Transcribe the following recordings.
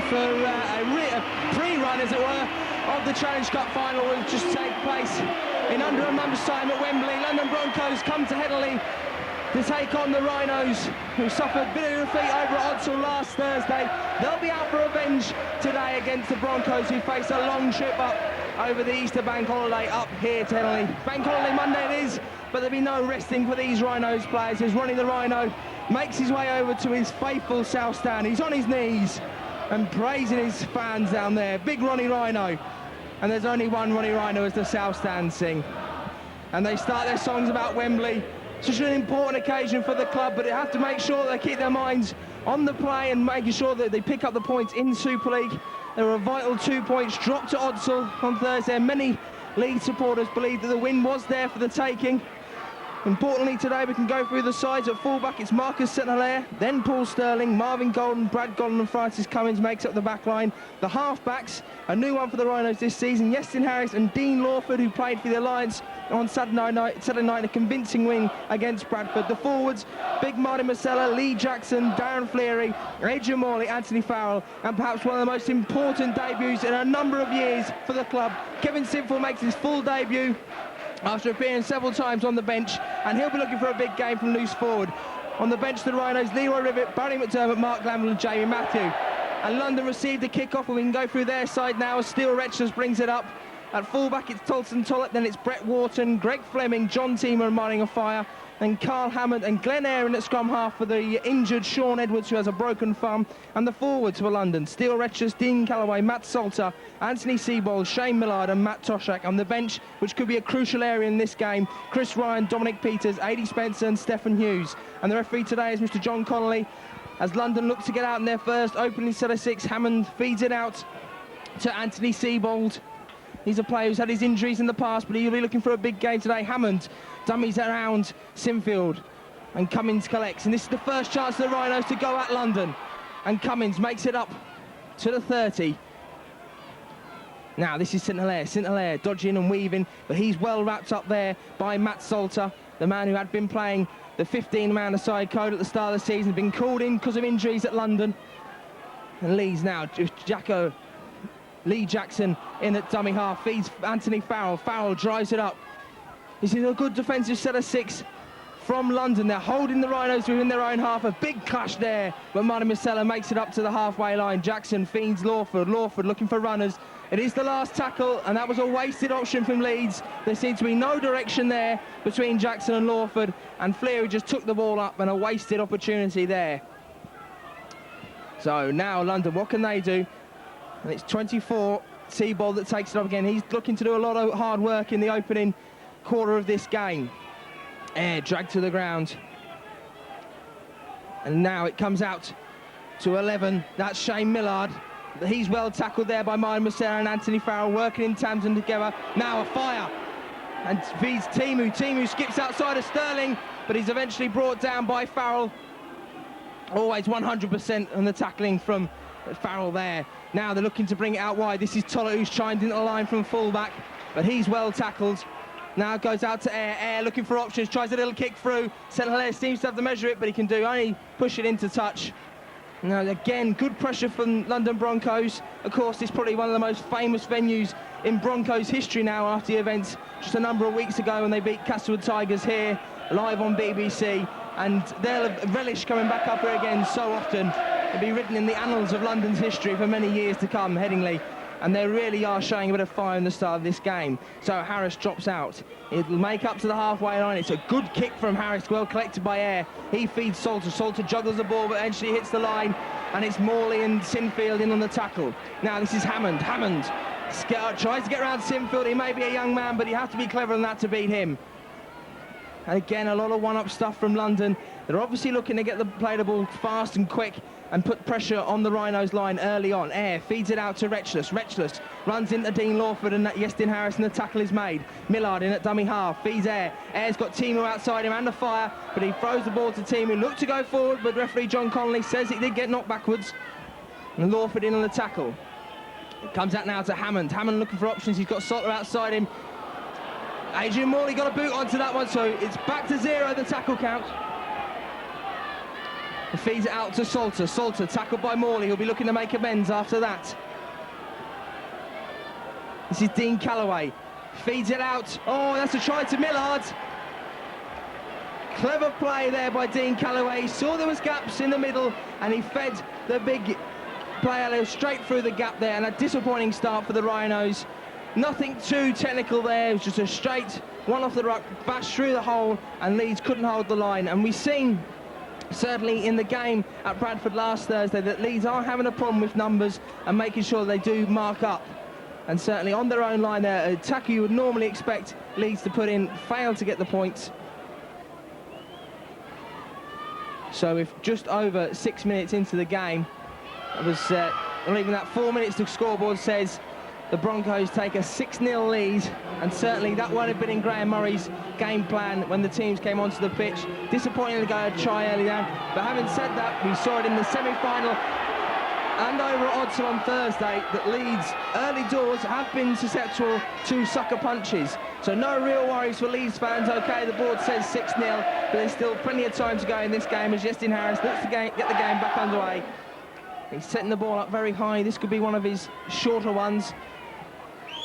for a pre-run, as it were, of the Challenge Cup final will just take place in under a month's time at Wembley. London Broncos come to Headingley to take on the Rhinos, who suffered a bit of defeat over at Odsal last Thursday. They'll be out for revenge today against the Broncos, who face a long trip up over the Easter bank holiday up here to Headingley. Bank holiday Monday it is, but there'll be no resting for these Rhinos players, as Ronnie the Rhino makes his way over to his faithful South Stand. He's on his knees and praising his fans down there. Big Ronnie Rhino. And there's only one Ronnie Rhino, as the South Stand sing. And they start their songs about Wembley. It's such an important occasion for the club, but they have to make sure they keep their minds on the play and making sure that they pick up the points in Super League. There were a vital 2 points dropped to Odsal on Thursday. Many Leeds supporters believe that the win was there for the taking. Importantly today, we can go through the sides. At fullback, it's Marcus St-Hilaire, then Paul Sterling, Marvin Golden, Brad Golden and Francis Cummins makes up the back line. The half-backs, a new one for the Rhinos this season, Yestin Harris and Dean Lawford, who played for the Alliance on Saturday night, a convincing win against Bradford. The forwards, Big Marty Marcella, Lee Jackson, Darren Fleary, Adrian Morley, Anthony Farrell, and perhaps one of the most important debuts in a number of years for the club. Kevin Sinful makes his full debut after appearing several times on the bench, and he'll be looking for a big game from loose forward. On the bench, the Rhinos, Leroy Rivet, Barry McDermott, Mark Glanville and Jamie Matthew. And London received the kick-off, and we can go through their side now as Steele Retchless brings it up. At fullback, it's Tolson Tollett, then it's Brett Wharton, Greg Fleming, John Teamer and Marling of Fire, and Carl Hammond and Glenn Aaron at scrum half for the injured Sean Edwards, who has a broken thumb. And the forwards for London, Steele Retchless, Dean Calloway, Matt Salter, Anthony Seabold, Shane Millard and Matt Toshak. On the bench, which could be a crucial area in this game, Chris Ryan, Dominic Peters, Adi Spencer and Stephen Hughes. And the referee today is Mr. John Connolly. As London look to get out in their first opening set of 6, Hammond feeds it out to Anthony Seabold. He's a player who's had his injuries in the past, but he'll be looking for a big game today. Hammond dummies around Sinfield, and Cummins collects. And this is the first chance for the Rhinos to go at London. And Cummins makes it up to the 30. Now this is St-Hilaire. St-Hilaire dodging and weaving, but he's well wrapped up there by Matt Salter, the man who had been playing the 15-man-a-side code at the start of the season, been called in because of injuries at London. And Leeds now, Lee Jackson in at dummy half, feeds Anthony Farrell. Farrell drives it up. This is a good defensive set of 6 from London. They're holding the Rhinos within their own half. A big clash there, but Marty Marcella makes it up to the halfway line. Jackson feeds Lawford. Lawford looking for runners. It is the last tackle, and that was a wasted option from Leeds. There seems to be no direction there between Jackson and Lawford, and Fleary just took the ball up, and a wasted opportunity there. So now London, what can they do? And it's 24, Seabold that takes it up again. He's looking to do a lot of hard work in the opening quarter of this game. Air dragged to the ground. And now it comes out to 11. That's Shane Millard. He's well tackled there by Martin Marcella and Anthony Farrell, working in tandem together. Now a fire. And feeds Timu. Timu skips outside of Sterling, but he's eventually brought down by Farrell. Always 100% on the tackling from Farrell there. Now they're looking to bring it out wide. This is Tollett, who's chimed into the line from fullback, but he's well tackled. Now it goes out to Air. Air looking for options, tries a little kick through. St-Hilaire seems to have to measure it, but he can do only push it into touch. Now again, good pressure from London Broncos. Of course, it's probably one of the most famous venues in Broncos history now after the events just a number of weeks ago when they beat Castlewood Tigers here, live on BBC. And they'll relish coming back up here again so often. It'll be written in the annals of London's history for many years to come, Headingley. And they really are showing a bit of fire in the start of this game. So Harris drops out. It'll make up to the halfway line. It's a good kick from Harris, well collected by Air. He feeds Salter. Salter juggles the ball, but eventually hits the line. And it's Morley and Sinfield in on the tackle. Now this is Hammond. Hammond tries to get around Sinfield. He may be a young man, but you have to be clever than that to beat him. And again, a lot of one-up stuff from London. They're obviously looking to get play the ball fast and quick and put pressure on the Rhinos line early on. Air feeds it out to Retchless. Retchless runs into Dean Lawford and Yestin Harris, and the tackle is made. Millard in at dummy half, feeds Air. Air's got Timu outside him and the fire, but he throws the ball to Timu. Looked to go forward, but referee John Connolly says it did get knocked backwards. And Lawford in on the tackle. It comes out now to Hammond. Hammond looking for options. He's got Salter outside him. Adrian Morley got a boot onto that one, so it's back to 0, the tackle count. He feeds it out to Salter. Salter tackled by Morley. He'll be looking to make amends after that. This is Dean Calloway. Feeds it out. Oh, that's a try to Millard. Clever play there by Dean Calloway. He saw there was gaps in the middle and he fed the big player straight through the gap there, and a disappointing start for the Rhinos. Nothing too technical there. It was just a straight one off the ruck, bashed through the hole, and Leeds couldn't hold the line. And we've seen, certainly in the game at Bradford last Thursday, that Leeds are having a problem with numbers and making sure they do mark up. And certainly on their own line there, a tackle you would normally expect Leeds to put in, failed to get the points. So with just over 6 minutes into the game, it was not even that 4 minutes, the scoreboard says the Broncos take a 6-0 lead, and certainly that won't have been in Graham Murray's game plan when the teams came onto the pitch. Disappointing to go a try early down, but having said that, we saw it in the semi-final and over at Odsal on Thursday that Leeds early doors have been susceptible to sucker punches. So no real worries for Leeds fans. Okay, the board says 6-0, but there's still plenty of time to go in this game as Justin Harris looks to get the game back underway. He's setting the ball up very high. This could be one of his shorter ones.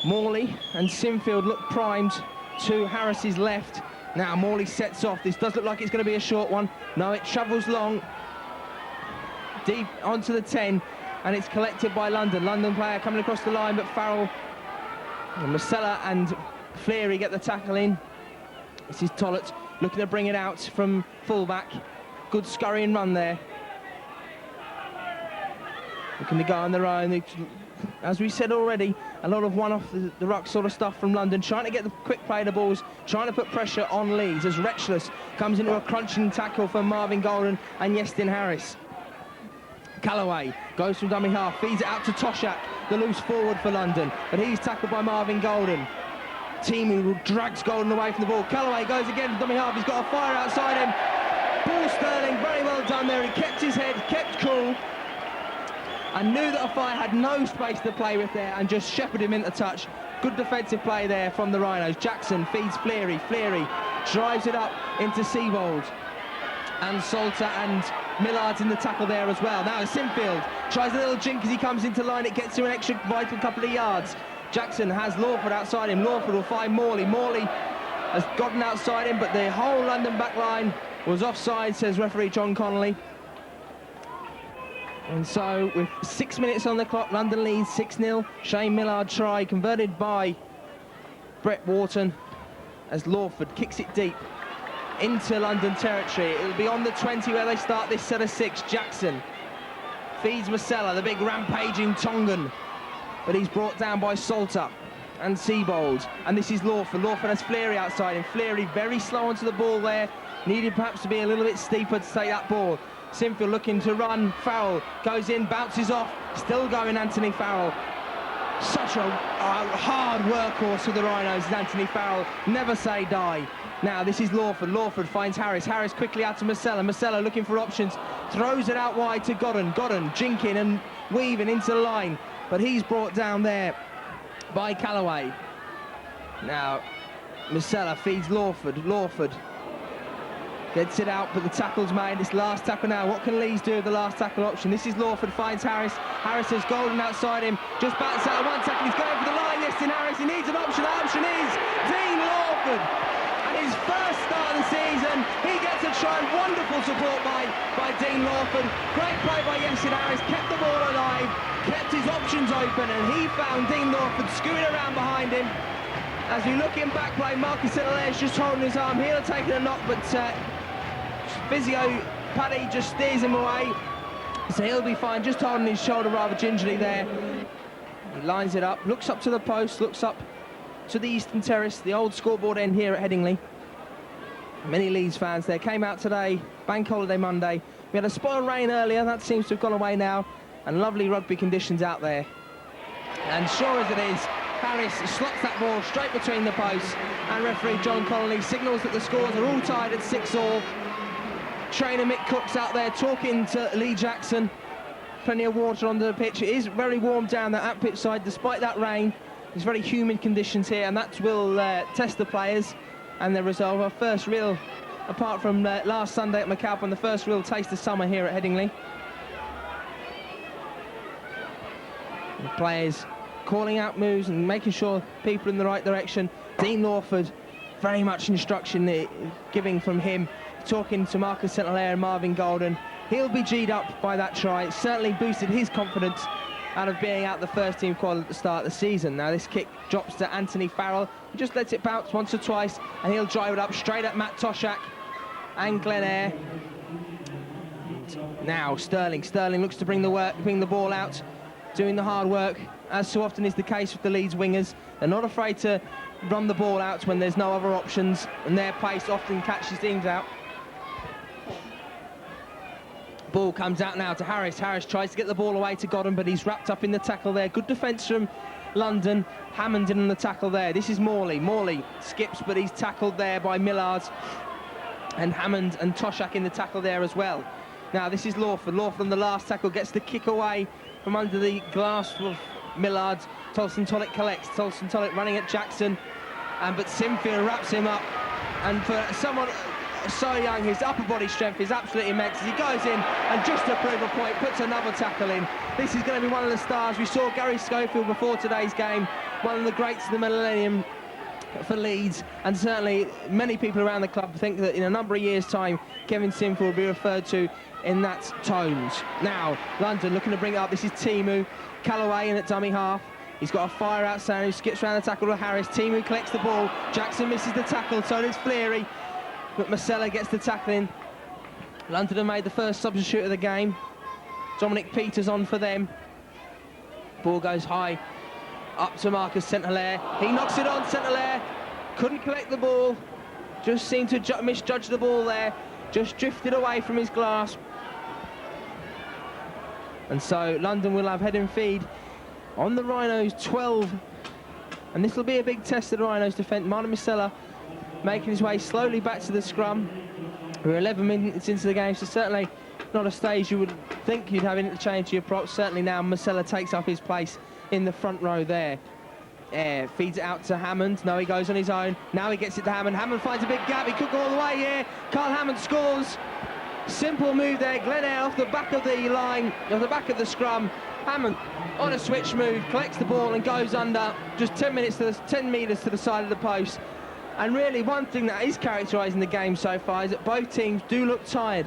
Morley and Sinfield look primed to Harris's left. Now Morley sets off. This does look like it's going to be a short one. No, it travels long, deep onto the 10, and it's collected by London. London player coming across the line, but Farrell, and Masella and Fleary get the tackle in. This is Tollett looking to bring it out from fullback. Good scurrying run there. Looking to go on their own. As we said already, a lot of one-off the ruck sort of stuff from London, trying to get the quick play of the balls, trying to put pressure on Leeds as Retchless comes into a crunching tackle for Marvin Golden and Yestin Harris. Calloway goes from dummy half, feeds it out to Toshak, the loose forward for London, but he's tackled by Marvin Golden. Teemu drags Golden away from the ball. Calloway goes again to dummy half, he's got a fire outside him. Paul Sterling, very well done there, he kept his head, kept cool, and knew that Afai had no space to play with there and just shepherded him into touch. Good defensive play there from the Rhinos. Jackson feeds Fleary. Fleary drives it up into Seibold. And Salter and Millard's in the tackle there as well. Now Sinfield tries a little jink as he comes into line. It gets him an extra vital couple of yards. Jackson has Lawford outside him. Lawford will find Morley. Morley has gotten outside him, but the whole London back line was offside, says referee John Connolly. And so, with 6 minutes on the clock, London leads 6-0. Shane Millard try, converted by Brett Wharton, as Lawford kicks it deep into London territory. It'll be on the 20 where they start this set of 6. Jackson feeds Masella, the big rampaging Tongan, but he's brought down by Salter and Seibold. And this is Lawford. Lawford has Fleary outside him. Fleary very slow onto the ball there. Needed perhaps to be a little bit steeper to take that ball. Sinfield looking to run. Farrell goes in, bounces off. Still going, Anthony Farrell. Such a hard workhorse for the Rhinos is Anthony Farrell. Never say die. Now this is Lawford. Lawford finds Harris. Harris quickly out to Masella. Masella looking for options. Throws it out wide to Godden. Godden jinking and weaving into the line. But he's brought down there by Calloway. Now Masella feeds Lawford. Lawford gets it out, but the tackle's made. This last tackle now. What can Leeds do with the last tackle option? This is Lawford, finds Harris. Harris has Golden outside him. Just bats out one tackle. He's going for the line. Yes, in Harris. He needs an option. The option is Dean Lawford. And his first start of the season, he gets a try. Wonderful support by Dean Lawford. Great play by Yessin Harris. Kept the ball alive. Kept his options open. And he found Dean Lawford screwing around behind him. As we look in back play, Marcus Hilaire just holding his arm. He'll have taken a knock, but physio Paddy just steers him away, so he'll be fine, just holding his shoulder rather gingerly there. He lines it up, looks up to the post, looks up to the Eastern Terrace, the old scoreboard end here at Headingley. Many Leeds fans there came out today, bank holiday Monday. We had a spot of rain earlier, that seems to have gone away now, and lovely rugby conditions out there. And sure as it is, Harris slots that ball straight between the posts, and referee John Connolly signals that the scores are all tied at 6-all. Trainer Mick Cook's out there talking to Lee Jackson. Plenty of water on the pitch. It is very warm down there at pitch side despite that rain. It's very humid conditions here, and that will test the players and their resolve. Our first real apart from last Sunday at McAlpin, the first real taste of summer here at Headingley. The players calling out moves and making sure people in the right direction. Dean Lawford, very much instruction giving from him, talking to Marcus St-Hilaire and Marvin Golden. He'll be G'd up by that try. It certainly boosted his confidence out of being out the first team squad at the start of the season. Now this kick drops to Anthony Farrell. He just lets it bounce once or twice, and he'll drive it up straight at Matt Toshak and Glen Eyre. Now Sterling looks to bring the ball out, doing the hard work, as so often is the case with the Leeds wingers. They're not afraid to run the ball out when there's no other options, and their pace often catches teams out. Ball comes out now to Harris. Harris tries to get the ball away to Godden, but he's wrapped up in the tackle there. Good defence from London. Hammond in on the tackle there. This is Morley. Morley skips, but he's tackled there by Millard. And Hammond and Toshak in the tackle there as well. Now this is Lawford. Lawford on the last tackle gets the kick away from under the glass of Millard. Tolson Tollett collects. Tolson Tollett running at Jackson. But Sinfield wraps him up. And for someone so young, his upper body strength is absolutely immense. He goes in and just to prove a point, puts another tackle in. This is going to be one of the stars. We saw Gary Schofield before today's game, one of the greats of the millennium for Leeds, and certainly many people around the club think that in a number of years' time, Kevin Sinfield will be referred to in that tones. Now, London looking to bring it up. This is Timu. Callaway in at dummy half. He's got a fire out sound, who skips around the tackle to Harris. Timu collects the ball. Jackson misses the tackle, so does Fleary. But Marcella gets the tackle in. London have made the first substitute of the game. Dominic Peters on for them. Ball goes high, up to Marcus St-Hilaire. He knocks it on. St-Hilaire couldn't collect the ball. Just seemed to misjudge the ball there. Just drifted away from his grasp. And so London will have head and feed on the Rhinos, 12. And this will be a big test of the Rhinos' defence. Martin Marcella making his way slowly back to the scrum. We're 11 minutes into the game, so certainly not a stage you would think you'd have interchange to your props. Certainly now Marcella takes up his place in the front row there. Feeds it out to Hammond. No, he goes on his own. Now he gets it to Hammond. Hammond finds a big gap. He could go all the way here. Carl Hammond scores. Simple move there. Glen Eyre off the back of the line, off the back of the scrum. Hammond on a switch move, collects the ball and goes under just 10 metres to the side of the post. And really, one thing that is characterising the game so far is that both teams do look tired.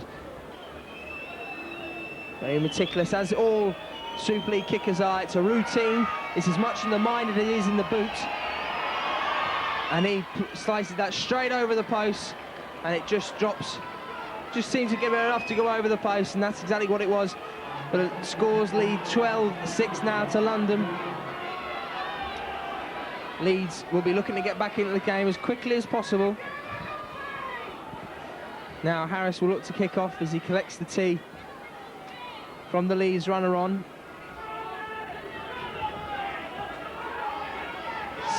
Very meticulous, as all Super League kickers are. It's a routine. It's as much in the mind as it is in the boot. And he slices that straight over the post, and it just drops. Just seems to give it enough to go over the post, and that's exactly what it was. But it scores lead 12-6 now to London. Leeds will be looking to get back into the game as quickly as possible. Now Harris will look to kick off as he collects the tee from the Leeds runner on.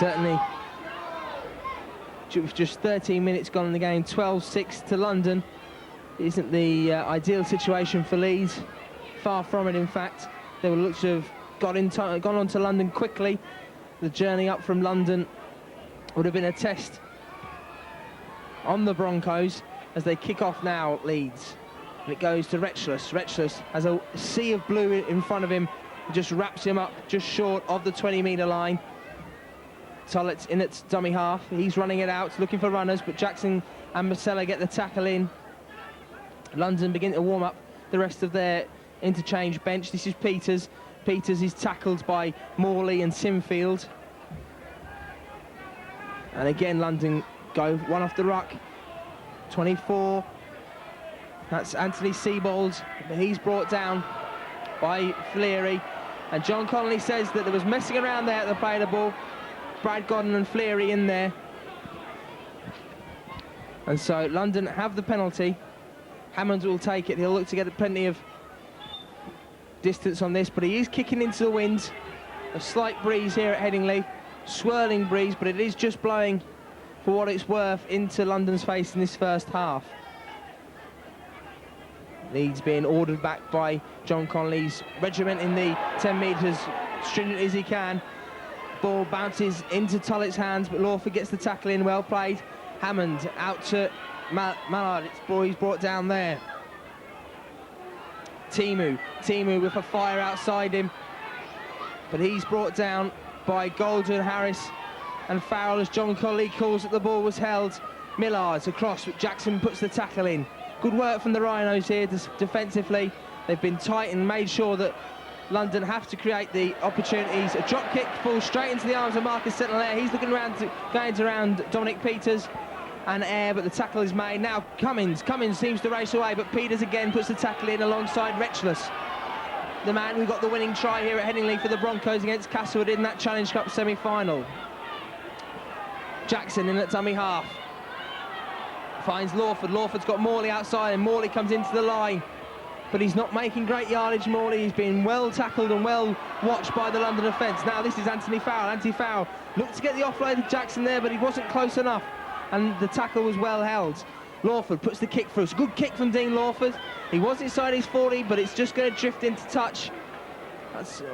Certainly, with just 13 minutes gone in the game, 12-6 to London. It isn't the ideal situation for Leeds. Far from it, in fact. They will look to have gone on to London quickly. The journey up from London would have been a test on the Broncos as they kick off now at Leeds. And it goes to Retchless. Retchless has a sea of blue in front of him. It just wraps him up just short of the 20-metre line. Tollett's in its dummy half. He's running it out, looking for runners, but Jackson and Marcella get the tackle in. London begin to warm up the rest of their interchange bench. This is Peters. Peters is tackled by Morley and Sinfield. And again, London go one off the ruck. 24. That's Anthony Seibold, but he's brought down by Fleary. And John Connolly says that there was messing around there at the play of the ball. Brad Godden and Fleary in there. And so London have the penalty. Hammond will take it. He'll look to get plenty of distance on this, but he is kicking into the wind. A slight breeze here at Headingley, swirling breeze, but it is just blowing, for what it's worth, into London's face in this first half. Leeds being ordered back by John Connolly's regiment in the 10 metres, stringent as he can. Ball bounces into Tullett's hands, but Lawford gets the tackle in. Well played. Hammond out to Mallard, he's brought down there. Timu with a fire outside him, but he's brought down by Golden, Harris and Farrell as John Colley calls that the ball was held. Millard's across, but Jackson puts the tackle in. Good work from the Rhinos here defensively. They've been tight and made sure that London have to create the opportunities. A drop kick falls straight into the arms of Marcus St-Hilaire. He's looking around, going around Dominic Peters and Air, but the tackle is made. Now Cummins seems to race away, but Peters again puts the tackle in alongside Retchless, the man who got the winning try here at Headingley for the Broncos against Castlewood in that Challenge Cup semi-final. Jackson in at dummy half. Finds Lawford. Lawford's got Morley outside, and Morley comes into the line, but he's not making great yardage. Morley, he's been well tackled and well watched by the London defence. Now this is Anthony Farrell. Anthony Farrell looked to get the offload of Jackson there, but he wasn't close enough, and the tackle was well held. Lawford puts the kick through. It's a good kick from Dean Lawford. He was inside his 40, but it's just going to drift into touch.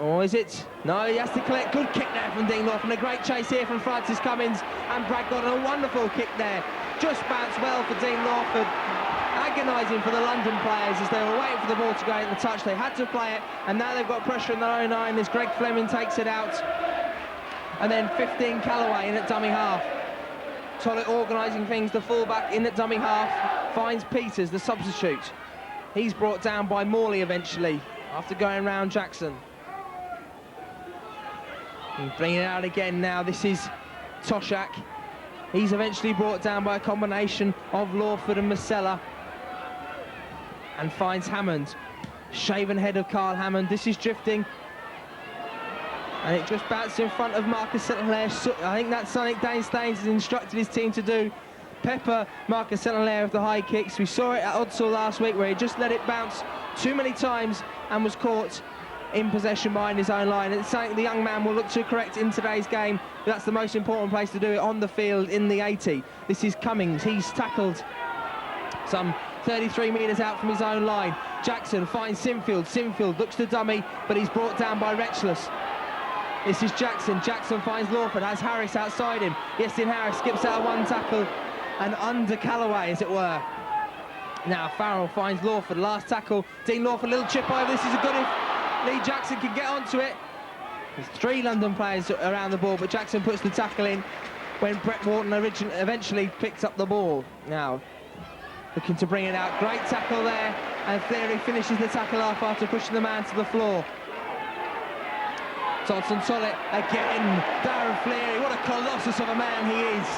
Or is it? No, he has to collect. Good kick there from Dean Lawford. And a great chase here from Francis Cummins and Brad Godden. A wonderful kick there. Just bounced well for Dean Lawford. Agonising for the London players as they were waiting for the ball to go in the touch. They had to play it, and now they've got pressure in their own line as Greg Fleming takes it out. And then 15 Callaway in at dummy half. Tollett organising things. The fullback in at dummy half finds Peters, the substitute. He's brought down by Morley eventually after going round Jackson. And bringing it out again now. This is Toshak. He's eventually brought down by a combination of Lawford and Masella, and finds Hammond. Shaven head of Carl Hammond. This is drifting, and it just bounced in front of Marcus St-Hilaire. I think that's something Dane Staines has instructed his team to do. Pepper Marcus St-Hilaire with the high kicks. We saw it at Odsall last week where he just let it bounce too many times and was caught in possession behind his own line. It's something the young man will look to correct in today's game. That's the most important place to do it, on the field in the 80. This is Cummings. He's tackled some 33 metres out from his own line. Jackson finds Sinfield. Sinfield looks to dummy, but he's brought down by Retchless. This is Jackson. Jackson finds Lawford, has Harris outside him. Yestin Harris skips out of one tackle and under Callaway, as it were. Now Farrell finds Lawford, last tackle. Dean Lawford, little chip over. This is a good if Lee Jackson can get onto it. There's 3 London players around the ball, but Jackson puts the tackle in when Brett Wharton eventually picks up the ball. Now looking to bring it out. Great tackle there, and Cleary finishes the tackle off after pushing the man to the floor. Dodson Tollett again. Darren Fleary, what a colossus of a man he is.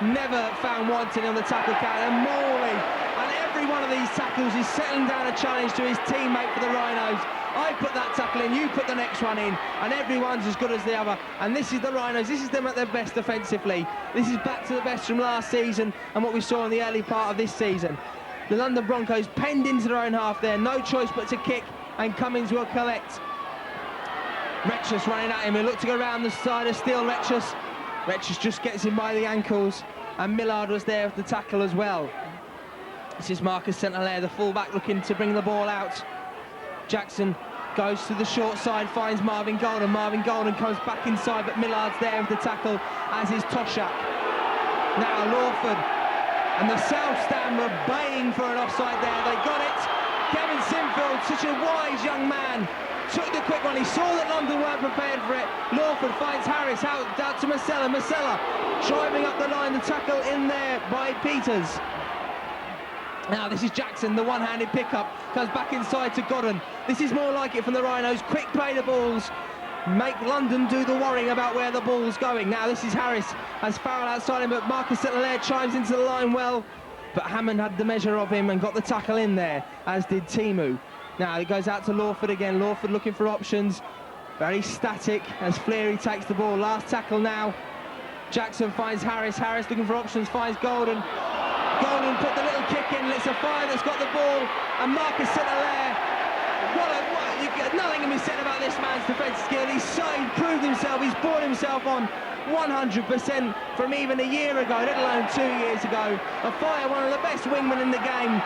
Never found wanting on the tackle count, and Morley, and every one of these tackles is settling down a challenge to his teammate for the Rhinos. I put that tackle in, you put the next one in, and everyone's as good as the other. And this is the Rhinos, this is them at their best defensively. This is back to the best from last season and what we saw in the early part of this season. The London Broncos penned into their own half there, no choice but to kick, and Cummins will collect. Retchless running at him, he looked to go around the side of Steele. Retchless just gets him by the ankles, and Millard was there with the tackle as well. This is Marcus St-Hilaire, the fullback, looking to bring the ball out. Jackson goes to the short side, finds Marvin Golden. Marvin Golden comes back inside, but Millard's there with the tackle, as is Toshak. Now Lawford and the South Stand were baying for an offside there. They got it. Kevin Sinfield, such a wise young man, took the quick one. He saw that London weren't prepared for it. Lawford finds Harris out to Masella. Masella driving up the line. The tackle in there by Peters. Now this is Jackson, the one-handed pickup, comes back inside to Godden. This is more like it from the Rhinos. Quick play the balls, make London do the worrying about where the ball's going. Now this is Harris, has Farrell outside him, but Marcus St-Hilaire chimes into the line well. But Hammond had the measure of him and got the tackle in there, as did Timu. Now it goes out to Lawford again. Lawford looking for options. Very static as Fleary takes the ball. Last tackle now. Jackson finds Harris. Harris looking for options, finds Golden. Golden put the little kick in. It's a fire that's got the ball. And Marcus St-Hilaire, nothing can be said about this man's defence skill. He's proved himself. He's brought himself on 100% from even a year ago, let alone 2 years ago. A fire, one of the best wingmen in the game.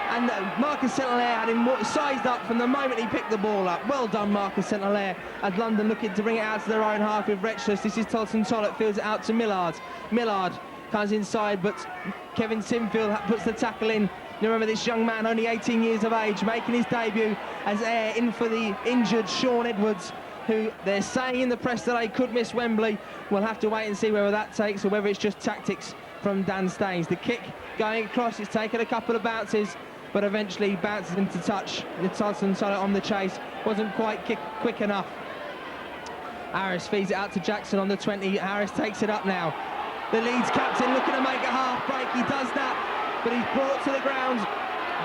And Marcus St-Hilaire had him sized up from the moment he picked the ball up. Well done, Marcus St-Hilaire. As London looking to bring it out to their own half with Retchless. This is Tolson Tollett, fields it out to Millard. Millard comes inside, but Kevin Sinfield puts the tackle in. You remember this young man, only 18 years of age, making his debut as heir in for the injured Sean Edwards, who they're saying in the press today could miss Wembley. We'll have to wait and see whether that takes or whether it's just tactics from Dan Staines. The kick going across, it's taken a couple of bounces, but eventually bounces into touch. Richardson on the chase, wasn't quite quick enough. Harris feeds it out to Jackson on the 20. Harris takes it up now. The Leeds captain looking to make a half break. He does that, but he's brought to the ground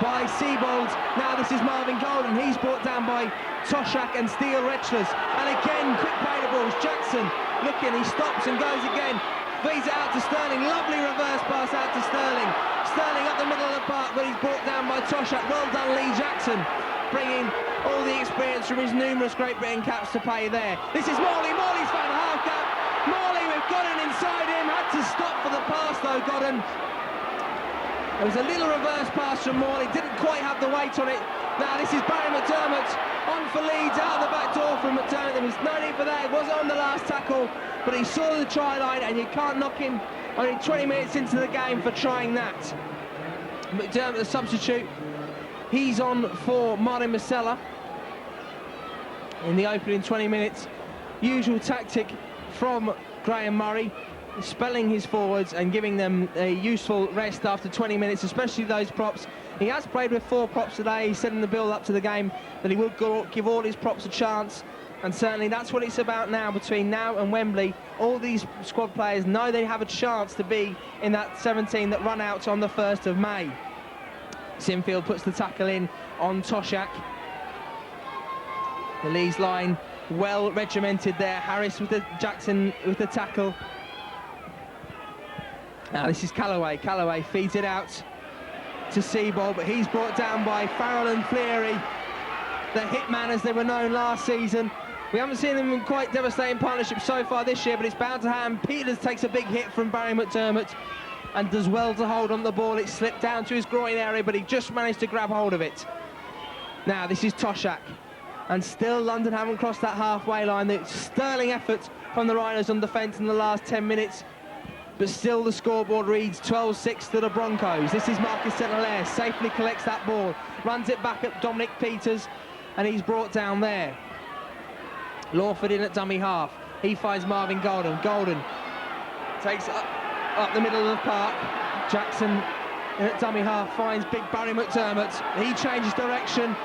by Seabold. Now this is Marvin Golden. He's brought down by Toshak and Steele Retchless. And again, quick play the balls. Jackson looking, he stops and goes again. Feeds it out to Sterling. Lovely reverse pass out to Sterling. Sterling up the middle of the park, but he's brought down by Toshak. Well done, Lee Jackson, bringing all the experience from his numerous Great Britain caps to pay there. This is Morley. Morley's found a half gap. Morley with Godden inside him. Had to stop for the pass though, Godden. There was a little reverse pass from Morley. Didn't quite have the weight on it. Now this is Barry McDermott on for Leeds, out of the back door from McDermott. There was no need for that. It wasn't on the last tackle, but he saw the try line, and you can't knock him only 20 minutes into the game for trying that. McDermott, the substitute, he's on for Martin Masella in the opening 20 minutes. Usual tactic from Graham Murray, spelling his forwards and giving them a useful rest after 20 minutes, especially those props. He has played with 4 props today. He said in the build-up to the game that he would give all his props a chance, and certainly that's what it's about now. Between now and Wembley, all these squad players know they have a chance to be in that 17 that run out on the 1st of May. Sinfield puts the tackle in on Toshak. The Leeds line well regimented there. Harris with the Jackson with the tackle. Now this is Callaway. Callaway feeds it out to Seabold, but he's brought down by Farrell and Fleary, the hitman as they were known last season. We haven't seen them in quite devastating partnerships so far this year, but it's bound to happen. Peters takes a big hit from Barry McDermott and does well to hold on the ball. It slipped down to his groin area, but he just managed to grab hold of it. Now this is Toshak, and still London haven't crossed that halfway line. The sterling effort from the Rhinos on defence in the last 10 minutes, but still the scoreboard reads 12-6 to the Broncos. This is Marcus St-Hilaire, safely collects that ball, runs it back at Dominic Peters, and he's brought down there. Lawford in at dummy half. He finds Marvin Golden. Golden takes up the middle of the park. Jackson in at dummy half finds big Barry McDermott. He changes direction,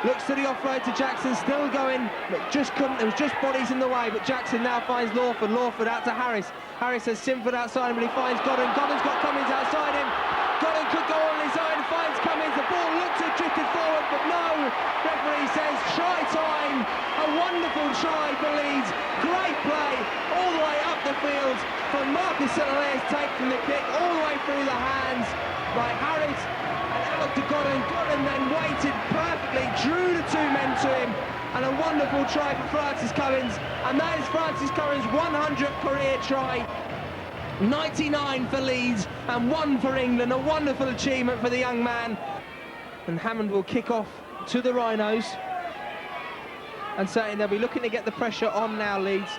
looks to the offload to Jackson, still going, but just couldn't. There was just bodies in the way, but Jackson now finds Lawford. Lawford out to Harris. Harris has Simford outside him, but he finds Godden. Godden's got Cummins outside him. Godden could go on his own, finds Cummins. The ball looks to have drifted forward, but no. Referee says try time. A wonderful try for Leeds. Great play all the way up the field from Marcus St-Hilaire's take from the kick, all the way through the hands by Harris and out to Godden. Godden then waited perfectly, drew the 2 men to him, and a wonderful try for Francis Cummins. And that is Francis Cummins' 100th career try. 99 for Leeds and 1 for England. A wonderful achievement for the young man. And Hammond will kick off to the Rhinos. And certainly they'll be looking to get the pressure on now, Leeds.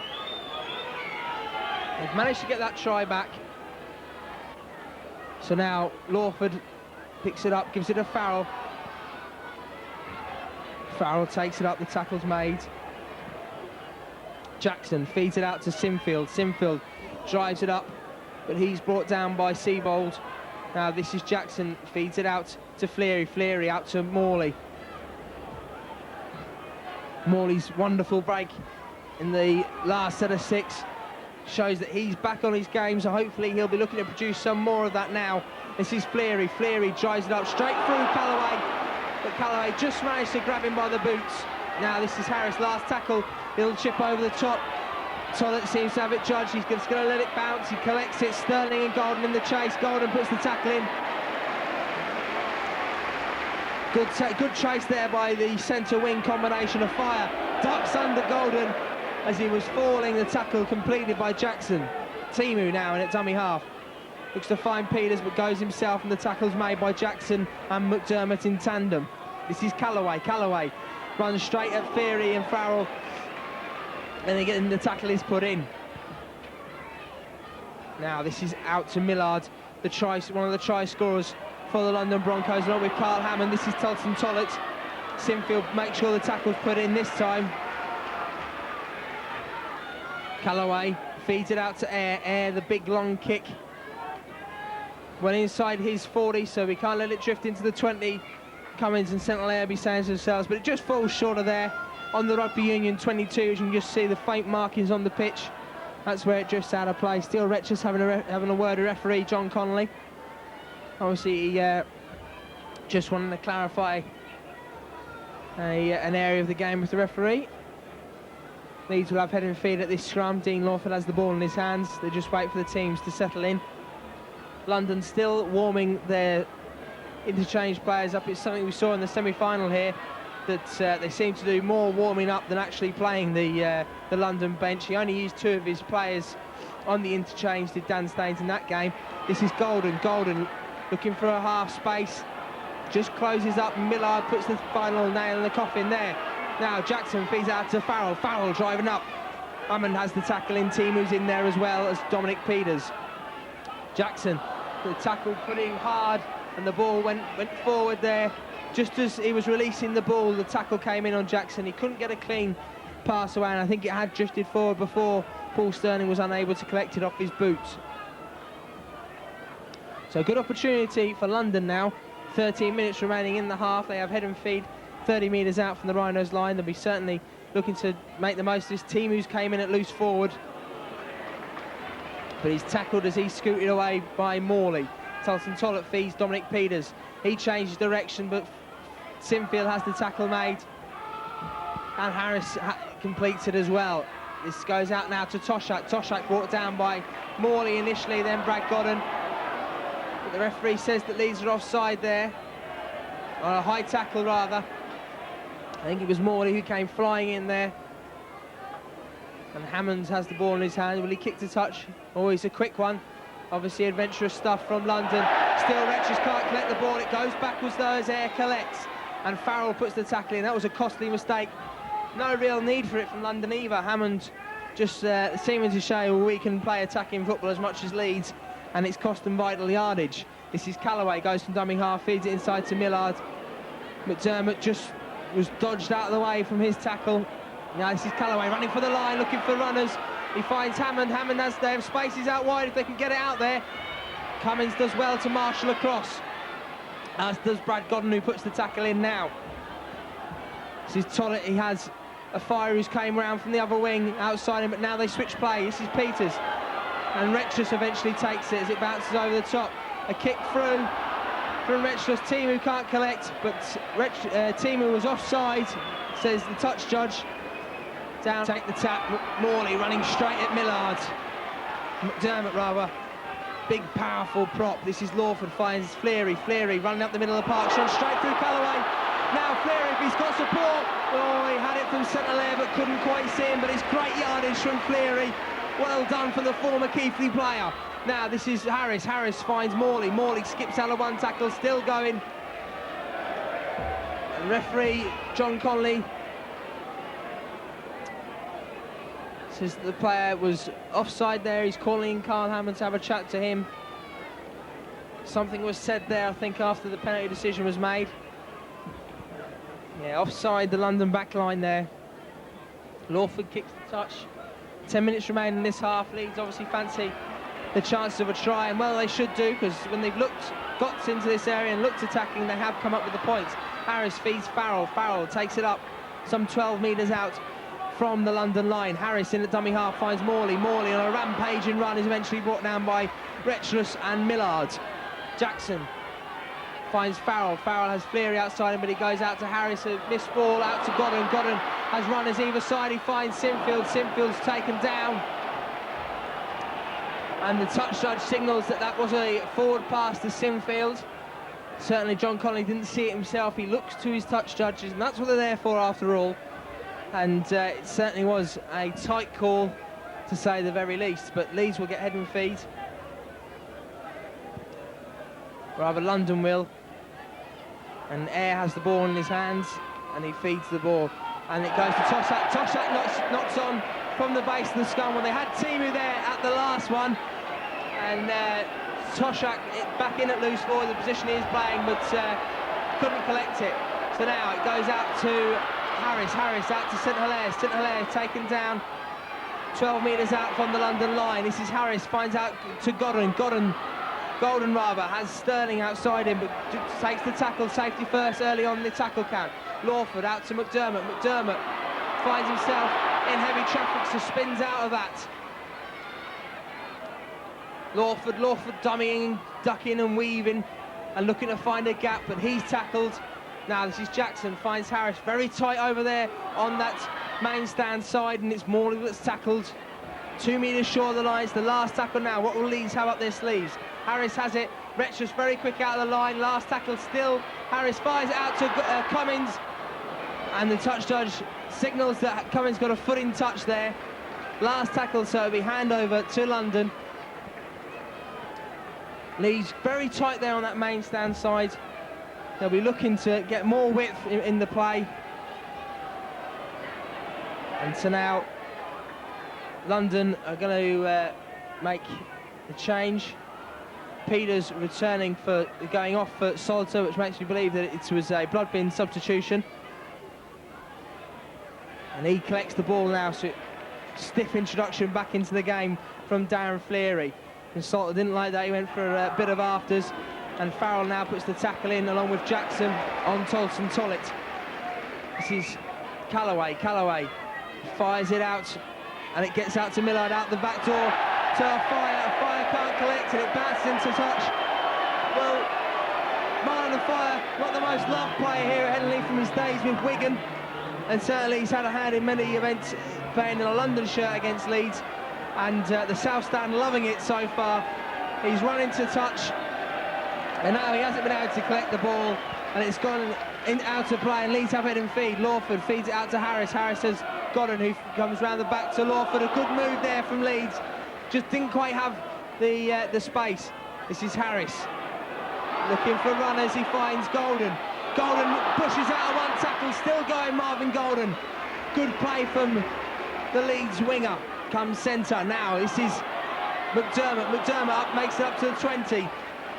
They've managed to get that try back. So now Lawford picks it up, gives it to Farrell. Farrell takes it up, the tackle's made. Jackson feeds it out to Sinfield. Sinfield drives it up, but he's brought down by Seabold. Now this is Jackson, feeds it out to Fleary. Fleary out to Morley. Morley's wonderful break in the last set of 6 shows that he's back on his game, so hopefully he'll be looking to produce some more of that now. This is Fleary. Fleary drives it up straight through Callaway, but Callaway just managed to grab him by the boots. Now this is Harris, last tackle, little chip over the top. Tollett seems to have it judged. He's just going to let it bounce. He collects it. Sterling and Golden in the chase. Golden puts the tackle in. Good chase there by the centre wing combination of fire. Ducks under Golden as he was falling. The tackle completed by Jackson. Timu now in at dummy half. Looks to find Peters, but goes himself, and the tackle's made by Jackson and McDermott in tandem. This is Callaway. Callaway runs straight at Theory and Farrell, and again the tackle is put in. Now this is out to Millard. one of the try scorers for the London Broncos, along with Carl Hammond. This is Tolson Tollett. Sinfield makes sure the tackle's put in this time. Callaway feeds it out to Air, the big long kick. Went inside his 40, so we can't let it drift into the 20. Cummins and Central Air be saying to themselves, but it just falls short of there on the Rugby Union 22. As you can just see the faint markings on the pitch. That's where it drifts out of play. Still Retchers having a word with referee John Connolly. Obviously, he just wanted to clarify an area of the game with the referee. Leeds will have head and feet at this scrum. Dean Lawford has the ball in his hands. They just wait for the teams to settle in. London still warming their interchange players up. It's something we saw in the semi-final here, that they seem to do more warming up than actually playing the London bench. He only used 2 of his players on the interchange, did Dan Staines in that game. This is Golden looking for a half space, just closes up. Millard puts the final nail in the coffin there. Now Jackson feeds out to Farrell driving up. Hammond has the tackle in. Timu's in there as well as Dominic Peters. Jackson, the tackle put in hard, and the ball went forward there. Just as he was releasing the ball, the tackle came in on Jackson. He couldn't get a clean pass away, and I think it had drifted forward before Paul Sterling was unable to collect it off his boots. So good opportunity for London now. 13 minutes remaining in the half. They have head and feed 30 metres out from the Rhinos line. They'll be certainly looking to make the most of this. Timu's came in at loose forward, but he's tackled as he's scooted away by Morley. Tolson Tollett feeds Dominic Peters. He changes direction, but Sinfield has the tackle made, and Harris completes it as well. This goes out now to Toshak. Toshak brought down by Morley initially, then Brad Godden. But the referee says that Leeds are offside there, or a high tackle rather. I think it was Morley who came flying in there. And Hammonds has the ball in his hand. Will he kick to touch? Always a quick one. Obviously adventurous stuff from London. Still Retchers can't collect the ball. It goes backwards though as Air collects. And Farrell puts the tackle in. That was a costly mistake. No real need for it from London either. Hammond just seeming to show we can play attacking football as much as Leeds, and it's cost them vital yardage. This is Callaway, goes from dummy half, feeds it inside to Millard. McDermott just was dodged out of the way from his tackle. Now this is Callaway running for the line, looking for runners. He finds Hammond. Hammond has their spaces out wide if they can get it out there. Cummins does well to marshal across, as does Brad Godden, who puts the tackle in now. This is Tollett. He has a fire who's came round from the other wing outside him, but now they switch play. This is Peters, and Retchus eventually takes it as it bounces over the top. A kick through from Retchus. Timu can't collect, but Timu was offside, says the touch judge. Down, take the tap. Morley running straight at Millard. McDermott rather. Big powerful prop. This is Lawford, finds Fleary. Fleary running up the middle of the park, shot straight through Callaway. Now Fleary, if he's got support. Oh, he had it from centre there but couldn't quite see him, but it's great yardage from Fleary. Well done from the former Keighley player. Now this is Harris. Harris finds Morley. Morley skips out of one tackle, still going. And referee John Connolly says the player was offside there. He's calling Carl Hammond to have a chat to him. Something was said there, I think, after the penalty decision was made. Yeah, offside the London back line there. Lawford kicks the touch. 10 minutes remain in this half. Leeds obviously fancy the chances of a try, and well, they should do, because when they've got into this area and looked attacking, they have come up with the points. Harris feeds Farrell. Farrell takes it up some 12 metres out from the London line. Harris in at dummy half finds Morley. Morley on a rampaging run is eventually brought down by Retchless and Millard. Jackson finds Farrell. Farrell has Fleary outside him, but he goes out to Harris. A missed ball out to Godden. Godden has runners either side. He finds Sinfield. Sinfield's taken down. And the touch judge signals that that was a forward pass to Sinfield. Certainly John Connolly didn't see it himself. He looks to his touch judges, and that's what they're there for after all. And it certainly was a tight call, to say the very least. But Leeds will get head and feet. Rather, London will. And Air has the ball in his hands, and he feeds the ball. And it goes to Toshak. Toshak knocks on from the base of the scrum. Well, they had Timu there at the last one. And Toshak back in at loose forward, the position he is playing, but couldn't collect it. So now it goes out to Harris out to St Hilaire taken down 12 metres out from the London line. This is Harris, finds out to Golden rather, has Sterling outside him, but takes the tackle, safety first early on in the tackle count. Lawford out to McDermott finds himself in heavy traffic, so spins out of that. Lawford dummying, ducking and weaving and looking to find a gap, but he's tackled. Now this is Jackson, finds Harris very tight over there on that main stand side, and it's Morley that's tackled 2 metres short of the line. It's the last tackle now. What will Leeds have up their sleeves? Harris has it, Retcher's very quick out of the line, last tackle still. Harris fires it out to Cummins, and the touch judge signals that Cummins got a foot in touch there. Last tackle, so it'll be handover to London. Leeds very tight there on that main stand side. They'll be looking to get more width in the play. And so now London are going to make a change. Peters returning for going off for Salter, which makes me believe that it was a blood bin substitution. And he collects the ball now, so stiff introduction back into the game from Darren Fleary. And Salter didn't like that, he went for a bit of afters, and Farrell now puts the tackle in along with Jackson on Tolson Tollett. This is Callaway fires it out, and it gets out to Millard out the back door to Fire can't collect, and it bounces into touch. Well, Marlon Fire, not the most loved player here at Henley from his days with Wigan, and certainly he's had a hand in many events playing in a London shirt against Leeds, and the South Stand loving it so far. He's run into touch, and now he hasn't been able to collect the ball, and it's gone out of play, and Leeds have head and feed. Lawford feeds it out to Harris. Harris has Godden, who comes round the back to Lawford. A good move there from Leeds, just didn't quite have the space. This is Harris looking for runners. He finds Golden pushes out of one tackle, still going Marvin Golden. Good play from the Leeds winger. Comes centre now. This is McDermott up, makes it up to the 20.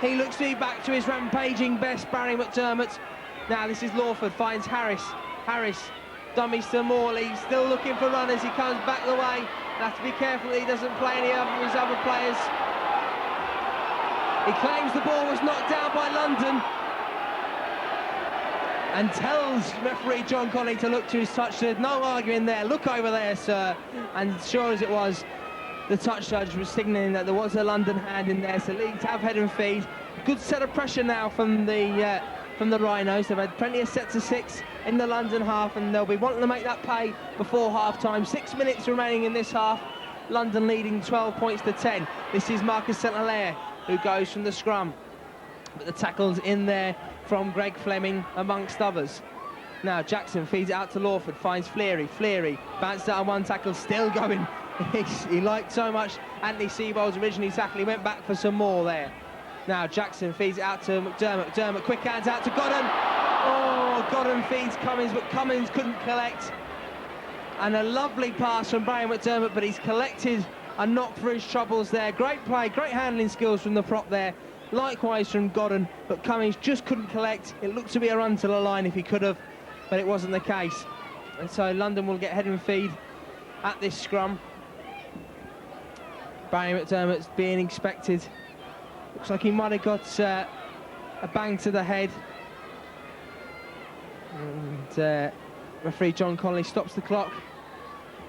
He looks to be back to his rampaging best, Barry McDermott. Now this is Lawford, finds Harris dummies to Morley, still looking for runners. He comes back the way. Have to be careful that he doesn't play any of his other players. He claims the ball was knocked down by London and tells referee John Connolly to look to his touch. There's no arguing there. Look over there, sir. And sure as it was, the touch judge was signalling that there was a London hand in there. So Leeds have head and feed. Good set of pressure now from the Rhinos. They've had plenty of sets of 6 in the London half, and they'll be wanting to make that pay before half-time. 6 minutes remaining in this half. London leading 12 points to 10. This is Marcus St Hilaire, who goes from the scrum. But the tackle's in there from Greg Fleming, amongst others. Now Jackson feeds it out to Lawford, finds Fleary. Bounced out on one tackle, still going. He liked so much Anthony Seibold's originally tackle, he went back for some more there. Now Jackson feeds it out to McDermott, quick hands out to Godden. Oh, Godden feeds Cummins, but Cummins couldn't collect. And a lovely pass from Barry McDermott, but he's collected a knock for his troubles there. Great play, great handling skills from the prop there. Likewise from Godden, but Cummins just couldn't collect. It looked to be a run to the line if he could have, but it wasn't the case. And so London will get head and feed at this scrum. Barry McDermott's being inspected. Looks like he might have got a bang to the head. And referee John Connolly stops the clock,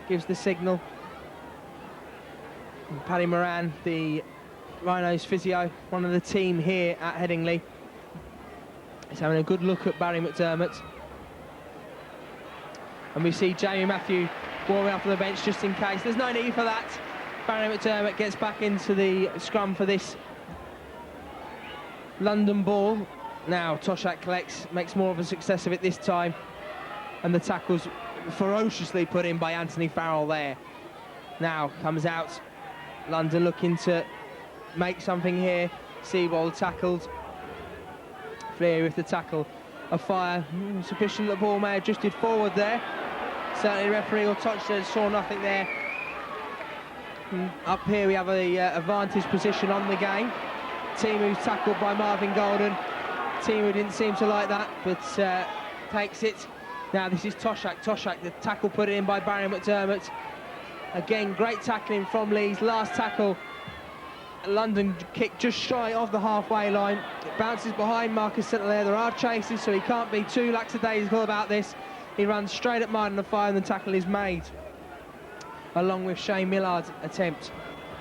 gives the signal. And Paddy Moran, the Rhinos physio, one of the team here at Headingley, is having a good look at Barry McDermott. And we see Jamie Matthew warming up on the bench just in case. There's no need for that. Barry McDermott gets back into the scrum for this London ball. Now Toshak collects, makes more of a success of it this time, and the tackle's ferociously put in by Anthony Farrell there. Now comes out, London looking to make something here. Seibold tackled. Fleary with the tackle. A fire, sufficient that the ball may have drifted forward there. Certainly referee or touch saw nothing there. Up here we have a advantage position on the game. Timu's tackled by Marvin Golden. Timu didn't seem to like that, but takes it. Now this is Toshak. Toshak, the tackle put in by Barry McDermott. Again, great tackling from Leeds. Last tackle, London kick just shy of the halfway line. It bounces behind Marcus St-Hilaire. There are chases, so he can't be too lackadaisical about this. He runs straight at Martin the Fire, and the tackle is made, along with Shane Millard's attempt.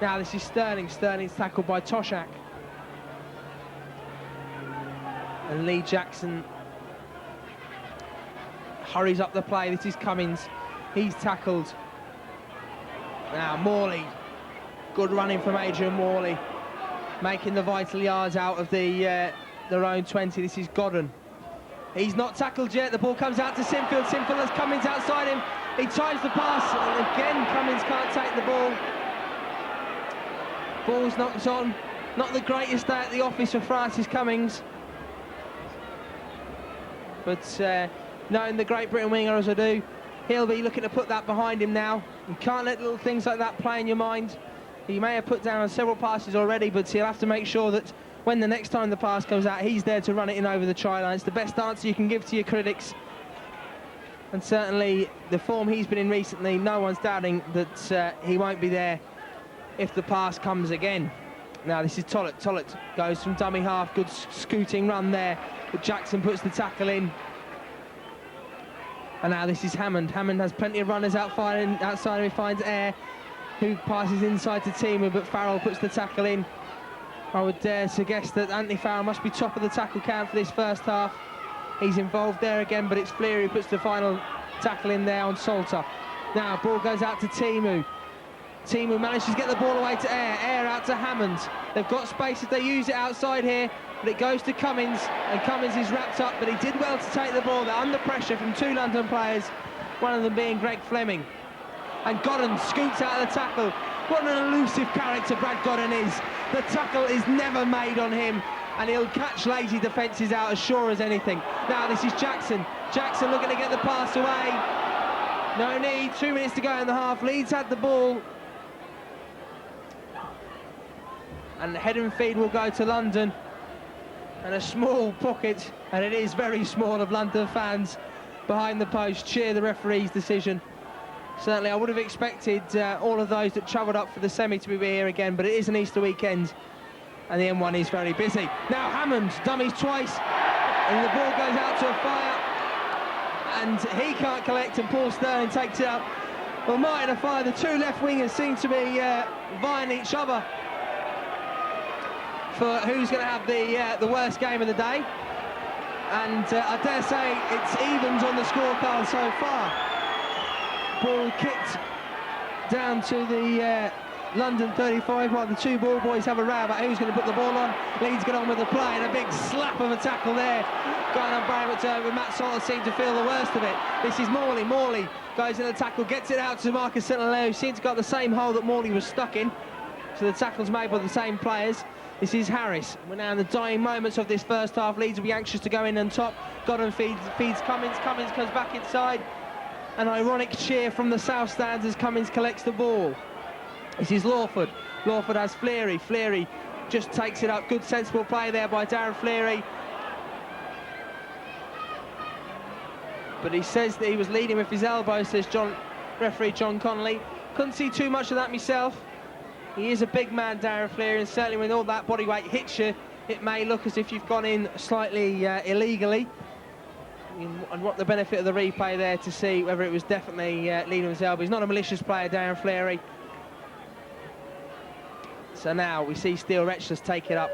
Now this is Sterling. Sterling's tackled by Toshak. And Lee Jackson hurries up the play. This is Cummins. He's tackled. Now Morley. Good running from Adrian Morley, making the vital yards out of their own 20. This is Godden. He's not tackled yet. The ball comes out to Sinfield. Sinfield has Cummins outside him. He times the pass, and again Cummins can't take the ball. Ball's knocked on. Not the greatest day at the office for Francis Cummings. But knowing the Great Britain winger as I do, he'll be looking to put that behind him now. You can't let little things like that play in your mind. He may have put down several passes already, but he'll have to make sure that when the next time the pass comes out, he's there to run it in over the try line. It's the best answer you can give to your critics. And certainly the form he's been in recently, no one's doubting that he won't be there if the pass comes again. Now this is Tollett. Tollett goes from dummy half, good scooting run there, but Jackson puts the tackle in. And now this is Hammond. Hammond has plenty of runners outside him. He finds Air, who passes inside to Timu, but Farrell puts the tackle in. I would dare suggest that Anthony Farrell must be top of the tackle count for this first half. He's involved there again, but it's Fleary who puts the final tackle in there on Salter. Now ball goes out to Timu. Timu manages to get the ball away to Air. Air out to Hammond. They've got space if they use it outside here, but it goes to Cummins, and Cummins is wrapped up, but he did well to take the ball. They're under pressure from two London players, one of them being Greg Fleming. And Godden scoots out of the tackle. What an elusive character Brad Godden is. The tackle is never made on him, and he'll catch lazy defences out as sure as anything. Now this is Jackson. Jackson looking to get the pass away. No need, 2 minutes to go in the half. Leeds had the ball. And the head and feed will go to London. And a small pocket, and it is very small, of London fans behind the post cheer the referee's decision. Certainly I would have expected all of those that travelled up for the semi to be here again, but it is an Easter weekend and the M1 is very busy. Now Hammond dummies twice, and the ball goes out to a fire, and he can't collect, and Paul Sterling takes it up. Well, Martin Afire, the two left wingers seem to be vying each other for who's going to have the worst game of the day, and I dare say it's evens on the scorecard so far. Ball kicked down to the London 35 while the two ball boys have a row about who's going to put the ball on. Leeds get on with the play, and a big slap of a tackle there going on Barry McDermott, with Matt Salter seemed to feel the worst of it. This is Morley. Morley goes in the tackle, gets it out to Marcus St-Hilaire, who seems to got the same hole that Morley was stuck in. So the tackle's made by the same players. This is Harris. We're now in the dying moments of this first half. Leeds will be anxious to go in on top. Godden feeds Cummins. Cummins comes back inside. An ironic cheer from the south stands as Cummins collects the ball. This is Lawford. Lawford has Fleary. Fleary just takes it up. Good sensible play there by Darren Fleary. But he says that he was leading with his elbow, says referee John Connolly. Couldn't see too much of that myself. He is a big man, Darren Fleary, and certainly when all that body weight hits you, it may look as if you've gone in slightly illegally. And what the benefit of the replay there to see whether it was definitely leading with his elbow. He's not a malicious player, Darren Fleary. So now we see Steele Retchless take it up.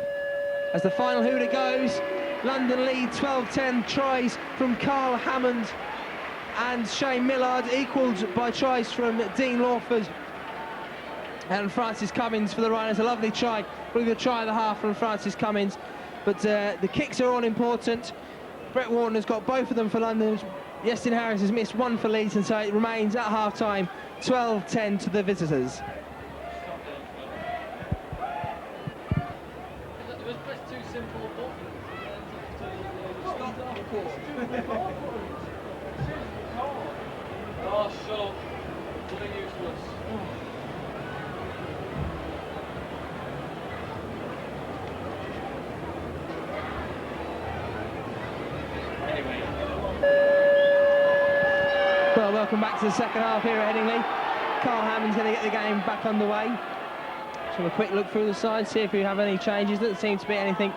As the final hooter goes, London lead 12-10, tries from Carl Hammond and Shane Millard, equalled by tries from Dean Lawford and Francis Cummins for the Rhinos. A lovely try, probably the try of the half from Francis Cummins. But the kicks are all important. Brett Wharton has got both of them for London. Yestin Harris has missed one for Leeds, and so it remains at half-time 12-10 to the visitors. It was just too simple. Oh, shut up. Bloody useless. welcome back to the second half here at Headingley. Carl Hammond's going to get the game back underway. Just have a quick look through the side, see if we have any changes. Doesn't seem to be anything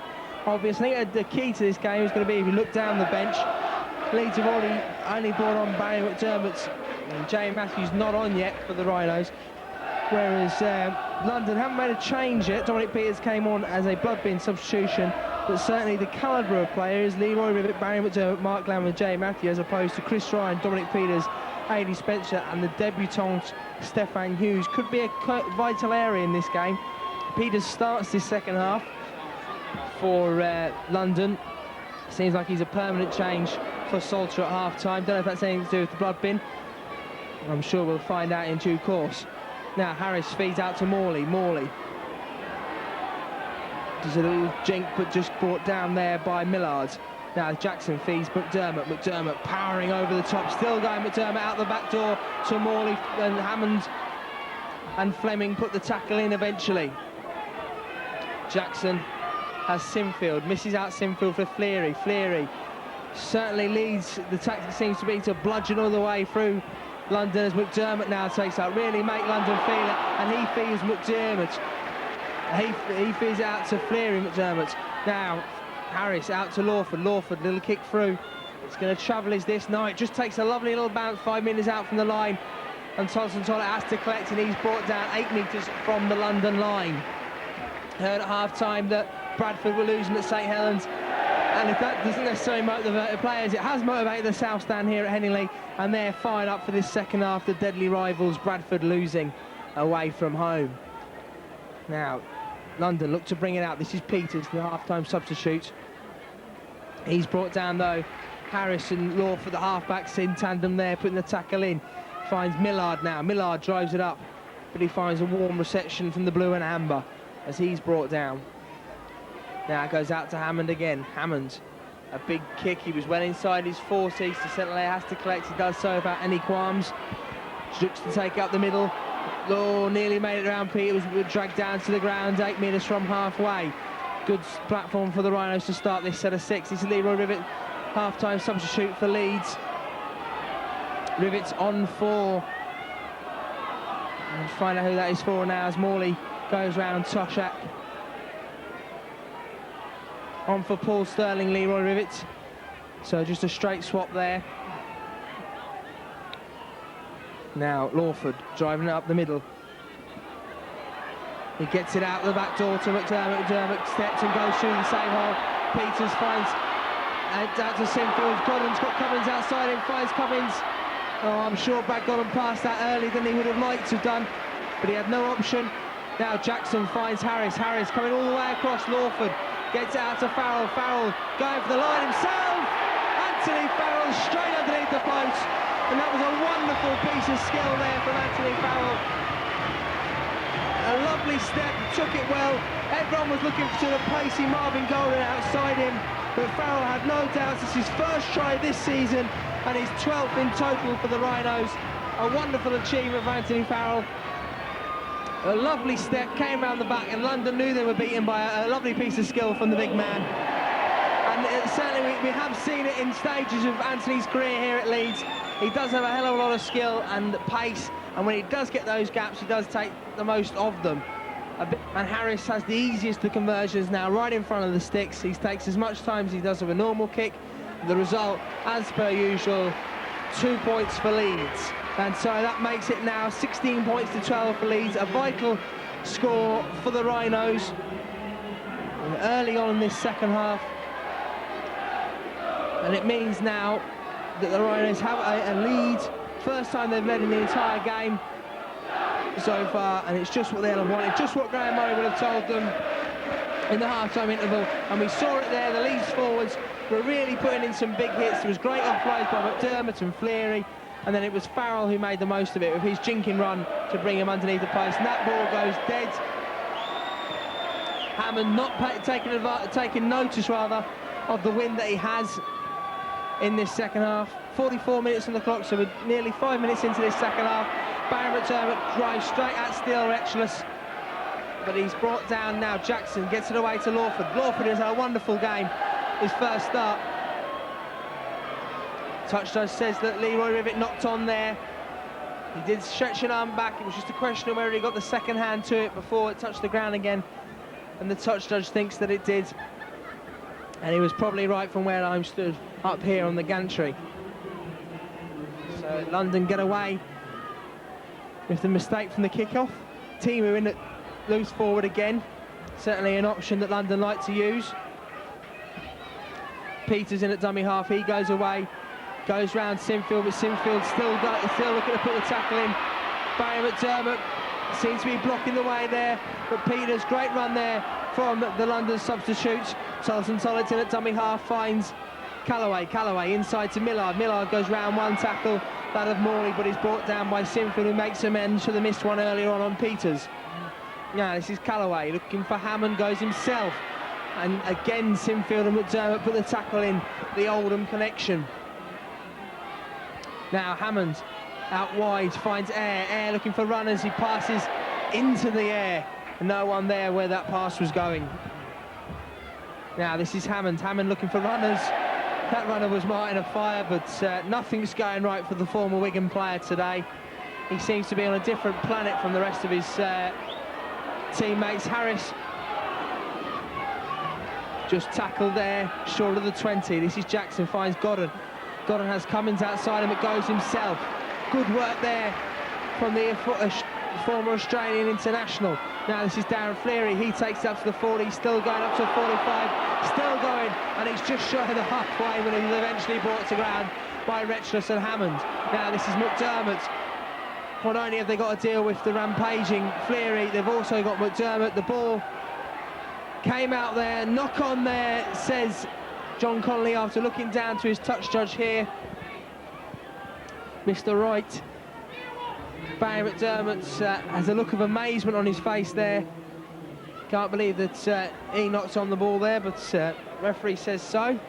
obvious. I think the key to this game is going to be if you look down the bench. Leeds have already only brought on Barry McDermott, and Jay Matthews not on yet for the Rhinos. Whereas London haven't made a change yet. Dominic Peters came on as a blood bin substitution, but certainly the calibre of players, Leroy Rivet, Barry McDermott, Mark Lamb and Jay Matthew, as opposed to Chris Ryan, Dominic Peters, Aidy Spencer and the debutant Stefan Hughes, could be a vital area in this game. Peters starts this second half for London. Seems like he's a permanent change for Salter at half-time. Don't know if that's anything to do with the blood bin. I'm sure we'll find out in due course. Now Harris feeds out to Morley. Morley does a little jink, but just brought down there by Millard. Now Jackson feeds McDermott. McDermott powering over the top, still going. McDermott out the back door to Morley, and Hammond and Fleming put the tackle in eventually. Jackson has Sinfield, misses out Sinfield for Fleary. Fleary certainly leads. The tactic seems to be to bludgeon all the way through London as McDermott now takes out, really make London feel it, and he feeds McDermott. He feeds out to Fleary. McDermott now Harris out to Lawford. Lawford, little kick through. It's going to travel, is this? No, it just takes a lovely little bounce, 5 metres out from the line, and Thompson Tollett has to collect, and he's brought down 8 metres from the London line. Heard at half-time that Bradford were losing at St Helens, and if that doesn't necessarily motivate the players, it has motivated the South Stand here at Headingley, and they're fired up for this second half. The deadly rivals, Bradford losing away from home. Now London look to bring it out. This is Peters, the half-time substitute. He's brought down though Harris and Law for the half-backs in tandem there, putting the tackle in. Finds Millard now. Millard drives it up, but he finds a warm reception from the blue and amber as he's brought down. Now it goes out to Hammond again. Hammond, a big kick. He was well inside his 40s. The centre layer has to collect. He does so without any qualms. Looks to take up the middle. Oh, nearly made it around. Peter was dragged down to the ground, 8 metres from halfway. Good platform for the Rhinos to start this set of 6. This is Leroy Rivet, half-time substitute for Leeds. Rivet's on for... Let's find out who that is for now as Morley goes round Toshak. On for Paul Sterling, Leroy Rivet. So just a straight swap there. Now Lawford driving it up the middle. He gets it out the back door to McDermott. McDermott steps and goes through the same hole. Peters finds out to Sinfield. Godden's got Cummins outside him, finds Cummins. Oh, I'm sure Brad got him past that early than he would have liked to have done, but he had no option. Now Jackson finds Harris. Harris coming all the way across. Lawford gets it out to Farrell. Farrell going for the line himself. Anthony Farrell straight underneath the post. And that was a wonderful piece of skill there from Anthony Farrell. A lovely step, took it well. Everyone was looking to the pacey Marvin Golden outside him, but Farrell had no doubts. It's his first try this season and his 12th in total for the Rhinos. A wonderful achievement of Anthony Farrell. A lovely step, came round the back, and London knew they were beaten by a lovely piece of skill from the big man. And certainly we have seen it in stages of Anthony's career here at Leeds. He does have a hell of a lot of skill and pace, and when he does get those gaps, he does take the most of them. And Harris has the easiest of conversions now, right in front of the sticks. He takes as much time as he does with a normal kick. The result, as per usual, 2 points for Leeds. And so that makes it now 16 points to 12 for Leeds, a vital score for the Rhinos. And early on in this second half. And it means now that the Rhinos have a lead. First time they've led in the entire game so far, and it's just what they'll have wanted, just what Graham Murray would have told them in the half-time interval. And we saw it there, the Leeds forwards were really putting in some big hits. There was great offloads by McDermott and Fleary, and then it was Farrell who made the most of it with his jinking run to bring him underneath the post, and that ball goes dead. Hammond not taking notice rather of the wind that he has in this second half. 44 minutes on the clock, so we're nearly 5 minutes into this second half. Barry McDermott drives straight at Steele Reckless, but he's brought down now. Jackson gets it away to Lawford. Lawford has had a wonderful game, his first start. Touch judge says that Leroy Rivet knocked on there. He did stretch an arm back. It was just a question of whether he got the second hand to it before it touched the ground again. And the touch judge thinks that it did. And he was probably right from where I'm stood up here on the gantry. So London get away with the mistake from the kickoff. Timu in at loose forward again. Certainly an option that London like to use. Peters in at dummy half. He goes away. Goes round Sinfield, but Sinfield still looking to put the tackle in. Barry McDermott seems to be blocking the way there, but Peters, great run there from the London substitutes. Tolleton in at dummy half, finds Callaway inside to Millard. Millard goes round one tackle, that of Morley, but he's brought down by Sinfield, who makes amends for the missed one earlier on Peters. Now this is Callaway looking for Hammond, goes himself, and again Sinfield and McDermott put the tackle in, the Oldham connection. Now Hammond out wide finds Air looking for runners. He passes into the air. No one there where that pass was going. Now this is Hammond looking for runners. That runner was Martin Afire, but nothing's going right for the former Wigan player today. He seems to be on a different planet from the rest of his teammates. Harris just tackled there, short of the 20. This is Jackson, finds Godden. Godden has Cummins outside him, it goes himself. Good work there from the former Australian international. Now this is Darren Fleary, he takes it up to the 40, still going up to the 45, still going, and he's just shy of the halfway when he's eventually brought to ground by Retchless and Hammond. Now this is McDermott. Not only have they got to deal with the rampaging Fleary, they've also got McDermott. The ball came out there, knock on there, says John Connolly after looking down to his touch judge here. Mr. Wright. Barry McDermott has a look of amazement on his face there. Can't believe that he knocked on the ball there, but referee says so.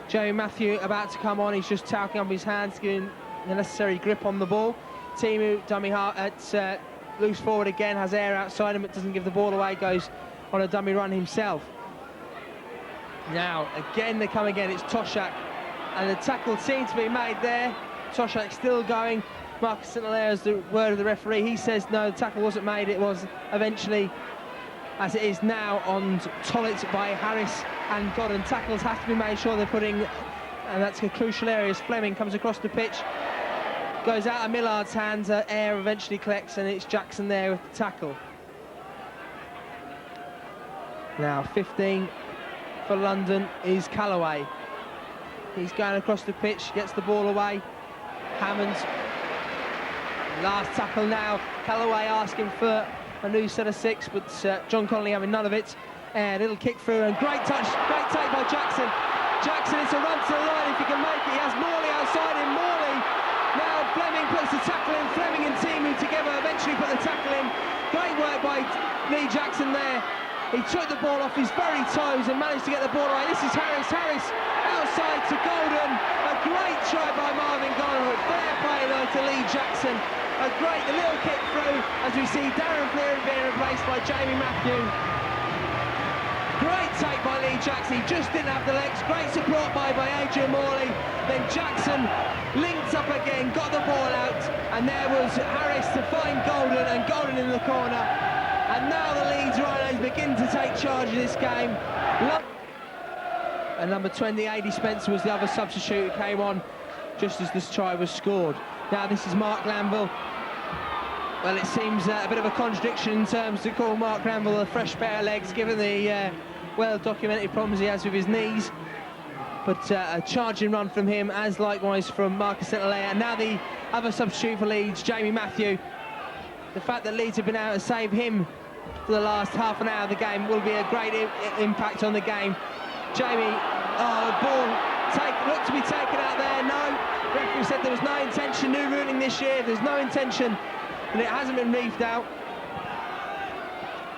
Joey Matthew about to come on, he's just talking up his hands, giving the necessary grip on the ball. Timu, dummy half at loose forward again, has Air outside him, but doesn't give the ball away, goes on a dummy run himself. Now, again, they come again, it's Toshak, and the tackle seems to be made there. Toshak still going. Marcus St. Hilaire has the word of the referee. He says no, the tackle wasn't made. It was eventually, as it is now, on Tollett by Harris and Godden. Tackles have to be made sure they're putting, and that's a crucial area as Fleming comes across the pitch. Goes out of Millard's hands, Air eventually collects, and it's Jackson there with the tackle. Now 15 for London is Callaway. He's going across the pitch, gets the ball away. Hammond, last tackle now. Callaway asking for a new set of six, but John Connolly having none of it. A little kick through and great touch, great take by Jackson. Jackson, it's a run to the line if he can make it. He has Morley outside him. Morley, now Fleming puts the tackle in. Fleming and Timu together eventually put the tackle in. Great work by Lee Jackson there. He took the ball off his very toes and managed to get the ball away. This is Harris. Harris outside to Golden. A great try by Marvin Golden. Fair play though to Lee Jackson. A great little kick through as we see Darren Fleary being replaced by Jamie Matthew. Great take by Lee Jackson. He just didn't have the legs. Great support by Adrian Morley. Then Jackson linked up again, got the ball out, and there was Harris to find Golden, and Golden in the corner. And now the Leeds Rhinos begin to take charge of this game. And number 20, A.D. Spencer, was the other substitute who came on just as this try was scored. Now this is Mark Glanville. Well, it seems a bit of a contradiction in terms to call Mark Glanville a fresh pair of legs, given the well-documented problems he has with his knees. But a charging run from him, as likewise from Marcus St. Hilaire. And now the other substitute for Leeds, Jamie Matthew. The fact that Leeds have been able to save him for the last half an hour of the game will be a great impact on the game. Jamie, ball looked to be taken out there. No, referee said there was no intention. New ruling this year, there's no intention, and it hasn't been reefed out.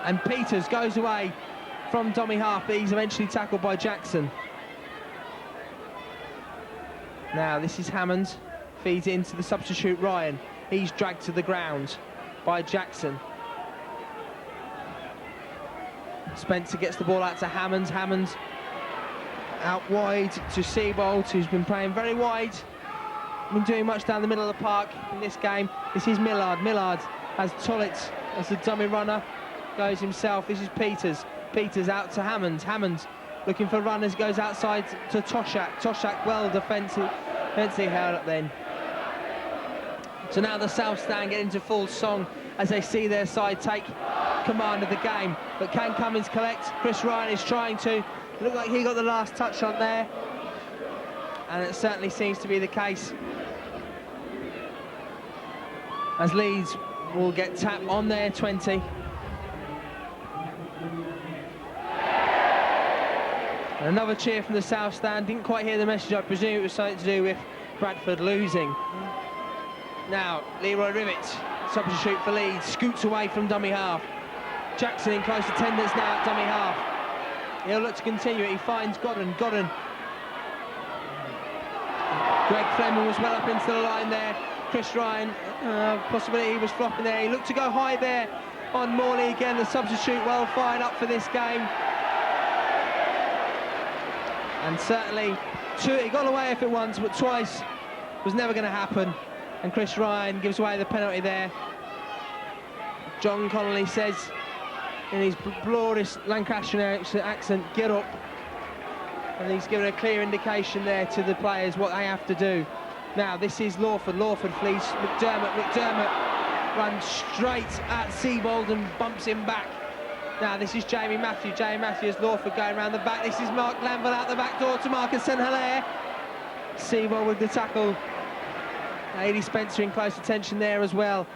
And Peters goes away from dummy half, but he's eventually tackled by Jackson. Now this is Hammond, feeds it into the substitute Ryan. He's dragged to the ground by Jackson. Spencer gets the ball out to Hammond. Hammond Out wide to Seabold, who's been playing very wide. Been doing much down the middle of the park in this game. This is Millard. Millard has Tollett as the dummy runner. Goes himself. This is Peters. Peters out to Hammond. Hammond looking for runners. Goes outside to Toshak. Toshak well defensively held up then. So now the South Stand get into full song as they see their side take command of the game. But can Cummins collect? Chris Ryan is trying to. Looked like he got the last touch on there. And it certainly seems to be the case. As Leeds will get tapped on their 20. And another cheer from the South Stand. Didn't quite hear the message. I presume it was something to do with Bradford losing. Now, Leroy Rivet, substitute for Leeds, scoots away from dummy half. Jackson in close attendance now at dummy half. He'll look to continue it. He finds Godden. Greg Fleming was well up into the line there. Chris Ryan, possibility he was flopping there. He looked to go high there on Morley again. The substitute well fired up for this game. And certainly, he got away with it once, but twice was never going to happen. And Chris Ryan gives away the penalty there. John Connolly says in his glorious Lancashire accent, get up. And he's given a clear indication there to the players what they have to do. Now this is Lawford. Lawford flees McDermott. McDermott runs straight at Seabold and bumps him back. Now this is Jamie Matthew. Jamie Matthew as Lawford going around the back. This is Mark Lanville out the back door to Marcus St Hilaire. Seabold with the tackle. Aidy Spencer in close attention there as well.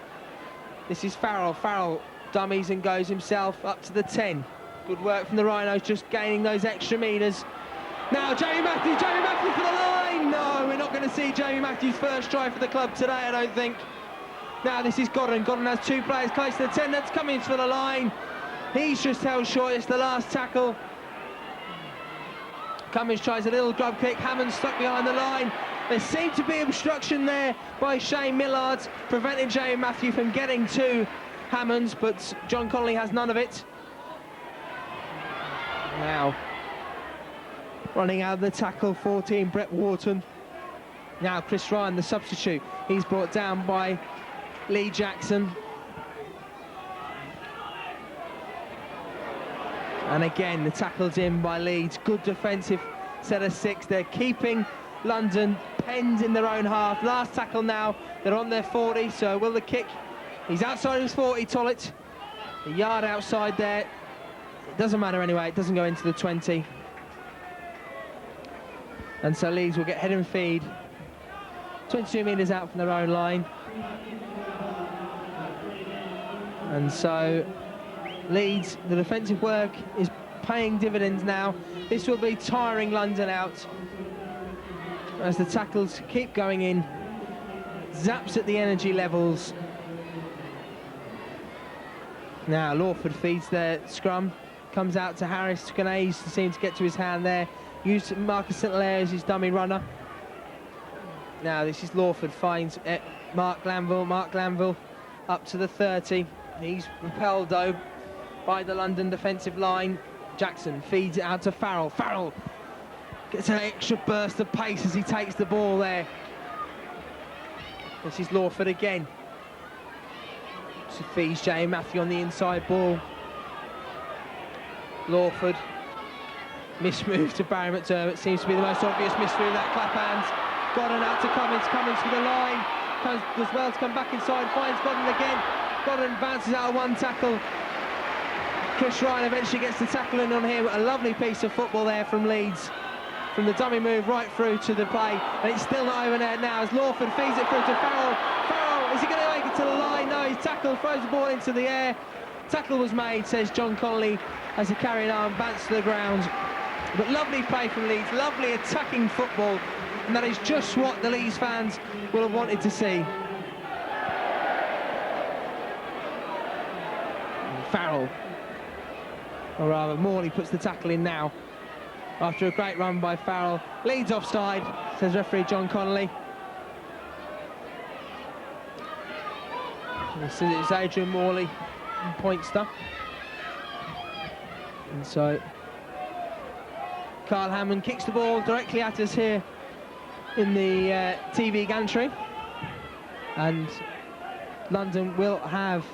This is Farrell. Farrell dummies and goes himself up to the 10. Good work from the Rhinos, just gaining those extra metres. Now Jamie Matthew for the line! No, we're not going to see Jamie Matthew's first try for the club today, I don't think. Now this is Godden. Godden has two players close to the 10. That's Cummins for the line. He's just held short. It's the last tackle. Cummins tries a little grub kick. Hammond stuck behind the line. There seemed to be obstruction there by Shane Millard, preventing Jamie Matthew from getting to Hammond, but John Connolly has none of it. Now, running out of the tackle, 14, Brett Wharton. Now Chris Ryan, the substitute. He's brought down by Lee Jackson. And again, the tackle's in by Leeds. Good defensive set of 6. They're keeping London penned in their own half. Last tackle now. They're on their 40, so will the kick. He's outside his 40, Tollett. A yard outside there. It doesn't matter anyway. It doesn't go into the 20. And so Leeds will get head and feed. 22 metres out from their own line. And so Leeds, the defensive work is paying dividends now. This will be tiring London out as the tackles keep going in. Zaps at the energy levels. Now Lawford feeds their scrum. Comes out to Harris. Canais seems to get to his hand there. Used Marcus St Hilaire as his dummy runner. Now this is Lawford, finds Mark Glanville. Mark Glanville up to the 30. He's repelled though by the London defensive line. Jackson feeds it out to Farrell. Farrell gets an extra burst of pace as he takes the ball there. This is Lawford again. So feeds Jamie Matthew on the inside ball. Lawford. Mismove to Barry McDermott. Seems to be the most obvious mismove, that clap hands. Godden out to Cummins. Cummins for the line. Does well to come back inside. Finds Godden again. Godden bounces out of one tackle. Chris Ryan eventually gets the tackle in on him. A lovely piece of football there from Leeds. From the dummy move right through to the play. And it's still not over there now as Lawford feeds it through to Farrell. Farrell, is he going to make it to the line? No, he's tackled, throws the ball into the air. Tackle was made, says John Connolly, as he carried on, bounced to the ground. But lovely play from Leeds, lovely attacking football, and that is just what the Leeds fans will have wanted to see. Farrell, or rather Morley, puts the tackle in now after a great run by Farrell. Leeds offside, says referee John Connolly. This is Adrian Morley, Pointster. And so Carl Hammond kicks the ball directly at us here in the TV gantry, and London will have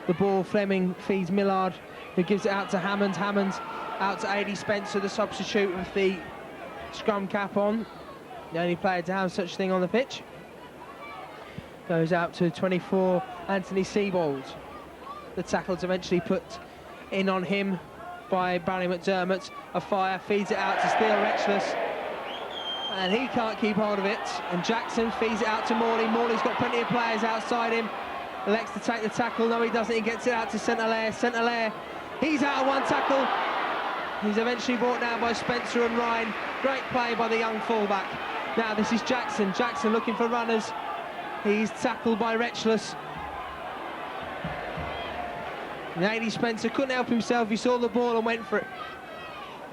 the ball. Fleming feeds Millard, who gives it out to Hammond. Hammond out to AD Spencer, the substitute with the scrum cap on, the only player to have such a thing on the pitch. Goes out to 24, Anthony Seibold. The tackle's eventually put in on him by Barry McDermott. A fire feeds it out to Steele Retchless, and he can't keep hold of it. And Jackson feeds it out to Morley. Morley's got plenty of players outside him. Elects to take the tackle. No, he doesn't. He gets it out to St-Hilaire. St-Hilaire, he's out of one tackle. He's eventually brought down by Spencer and Ryan. Great play by the young fullback. Now this is Jackson. Jackson looking for runners. He's tackled by Retchless. And AD Spencer couldn't help himself. He saw the ball and went for it.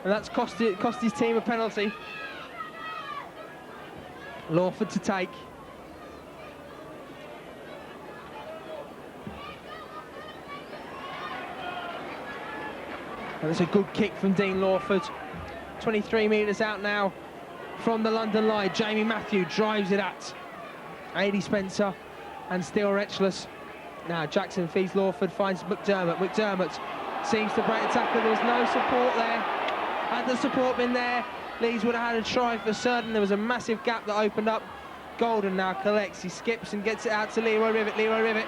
And that's cost his team a penalty. Lawford to take. And it's a good kick from Dean Lawford. 23 metres out now from the London line. Jamie Matthew drives it at AD Spencer and Steele Retchless. Now Jackson feeds Lawford, finds McDermott. McDermott seems to break the tackle. There was no support there. Had the support been there, Leeds would have had a try for certain. There was a massive gap that opened up. Golden now collects. He skips and gets it out to Leroy Rivet. Leroy Rivet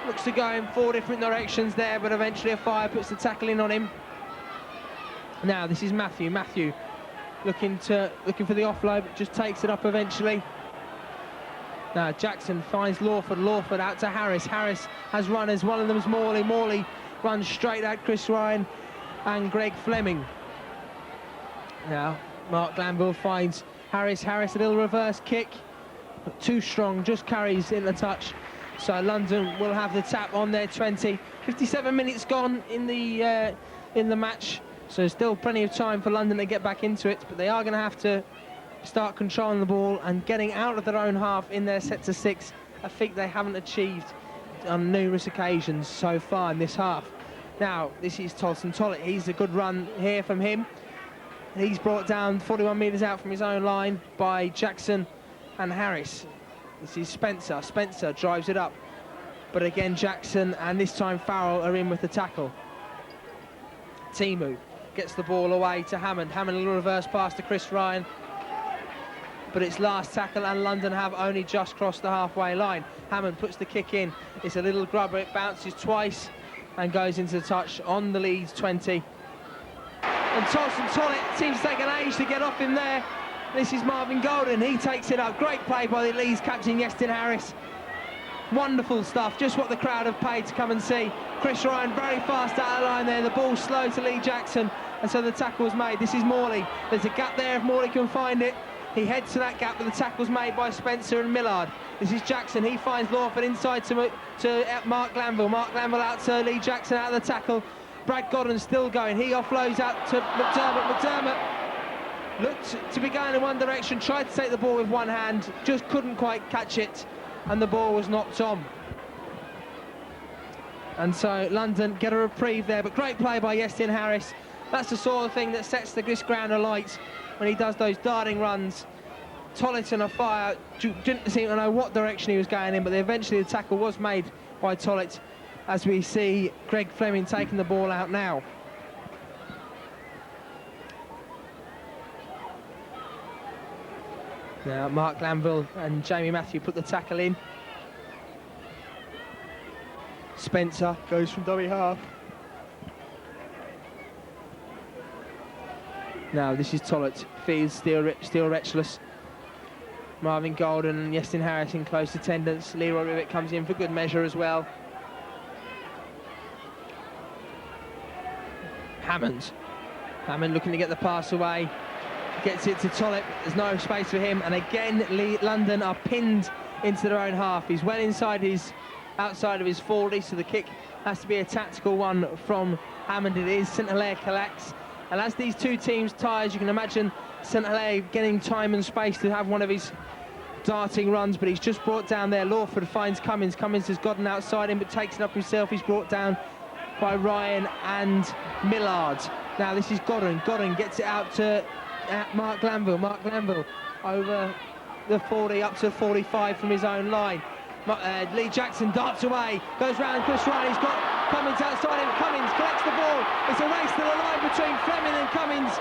looks to go in 4 different directions there, but eventually a fire puts the tackle in on him. Now this is Matthew. Matthew looking for the offload, but just takes it up eventually. Now Jackson finds Lawford. Lawford out to Harris. Harris has runners. One of them is Morley. Morley runs straight at Chris Ryan and Greg Fleming. Now Mark Glanville finds Harris. Harris, a little reverse kick, but too strong, just carries in the touch. So London will have the tap on their 20. 57 minutes gone in the match, so still plenty of time for London to get back into it, but they are going to have to start controlling the ball and getting out of their own half in their set to 6, a feat they haven't achieved on numerous occasions so far in this half. Now this is Tolson Tollett. He's a good run here from him. He's brought down 41 metres out from his own line by Jackson and Harris. This is Spencer. Spencer drives it up, but again Jackson and this time Farrell are in with the tackle. Timu gets the ball away to Hammond. Hammond, a little reverse pass to Chris Ryan, but it's last tackle and London have only just crossed the halfway line. Hammond puts the kick in. It's a little grubber. It bounces twice and goes into the touch on the Leeds 20. And Tolson Tollett seems to take an age to get off him there. This is Marvin Golden. He takes it up. Great play by the Leeds captain, Yestin Harris. Wonderful stuff. Just what the crowd have paid to come and see. Chris Ryan very fast out of line there. The ball slow to Lee Jackson, and so the tackle was made. This is Morley. There's a gap there if Morley can find it. He heads to that gap, but the tackle's made by Spencer and Millard. This is Jackson. He finds Lawford inside to Mark Glanville. Mark Glanville out to Lee Jackson out of the tackle. Brad Godden still going. He offloads out to McDermott. McDermott looked to be going in one direction, tried to take the ball with one hand, just couldn't quite catch it, and the ball was knocked on. And so London get a reprieve there, but great play by Yestin Harris. That's the sort of thing that sets this ground alight when he does those darting runs. Tollett on a fire, didn't seem to know what direction he was going in, but eventually the tackle was made by Tollett, as we see Greg Fleming taking the ball out now. Now Mark Glanville and Jamie Matthew put the tackle in. Spencer goes from dummy half. Now this is Tollett, feeds Steele Retchless. Marvin Golden and Yestin Harris in close attendance. Leroy Rivet comes in for good measure as well. Hammond looking to get the pass away. Gets it to Tollett. There's no space for him, and again London are pinned into their own half. He's well outside of his 40, so the kick has to be a tactical one from Hammond. It is. St-Hilaire collects, and as these two teams tie, as you can imagine, St-Hilaire getting time and space to have one of his darting runs, but he's just brought down there. Lawford finds Cummins. Cummins has gotten outside him, but takes it up himself. He's brought down by Ryan and Millard. Now this is Godden. Godden gets it out to Mark Glanville. Mark Glanville over the 40 up to 45 from his own line. Lee Jackson darts away, goes round Chris Ryan. He's got Cummins outside him. Cummins collects the ball. It's a race to the line between Fleming and Cummins,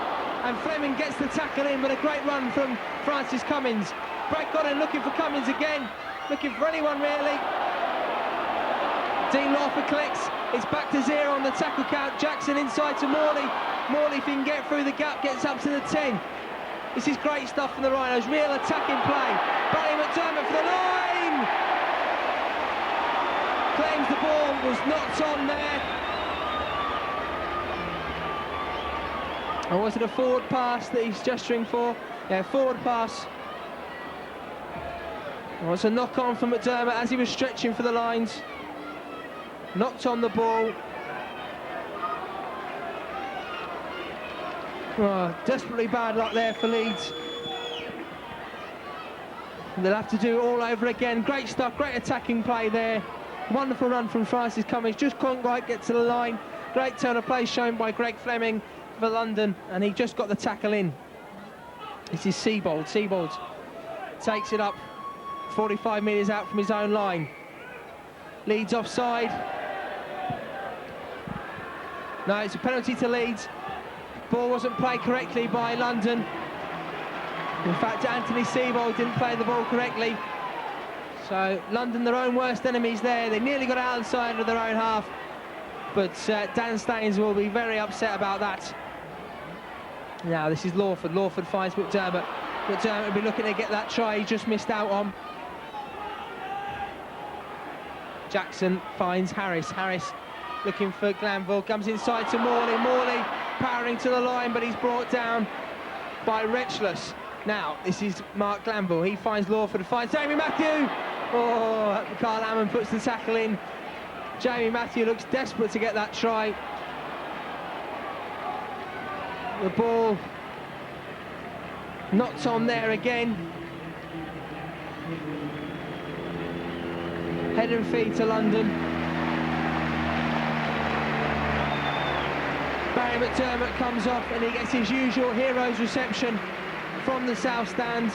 and Fleming gets the tackle in, but a great run from Francis Cummins. Brad Godden looking for Cummins again, looking for anyone really. Dean Lawford collects. It's back to 0 on the tackle count. Jackson inside to Morley. Morley, if he can get through the gap, gets up to the 10. This is great stuff from the Rhinos. Real attacking play. Barry McDermott for the line. Claims the ball was knocked on there. Or was it a forward pass that he's gesturing for? Yeah, forward pass. Well, it's a knock on from McDermott as he was stretching for the lines. Knocked on the ball. Oh, desperately bad luck there for Leeds. They'll have to do it all over again. Great stuff, great attacking play there. Wonderful run from Francis Cummins, just couldn't quite get to the line. Great turn of play shown by Greg Fleming for London, and he just got the tackle in. This is Seabold. Seabold takes it up 45 metres out from his own line. Leeds offside. No, it's a penalty to Leeds. Ball wasn't played correctly by London. In fact, Anthony Seabold didn't play the ball correctly. So London, their own worst enemies there. They nearly got outside of their own half. But Dan Staines will be very upset about that. Now this is Lawford. Lawford finds McDermott. McDermott will be looking to get that try he just missed out on. Jackson finds Harris. Harris looking for Glanville. Comes inside to Morley. Morley powering to the line, but he's brought down by Retchless. Now this is Mark Glanville. He finds Lawford. Finds Jamie Matthew. Oh, Carl Hammond puts the tackle in. Jamie Matthew looks desperate to get that try. The ball knocked on there again. Head and feet to London. Barry McDermott comes off and he gets his usual hero's reception from the south stand.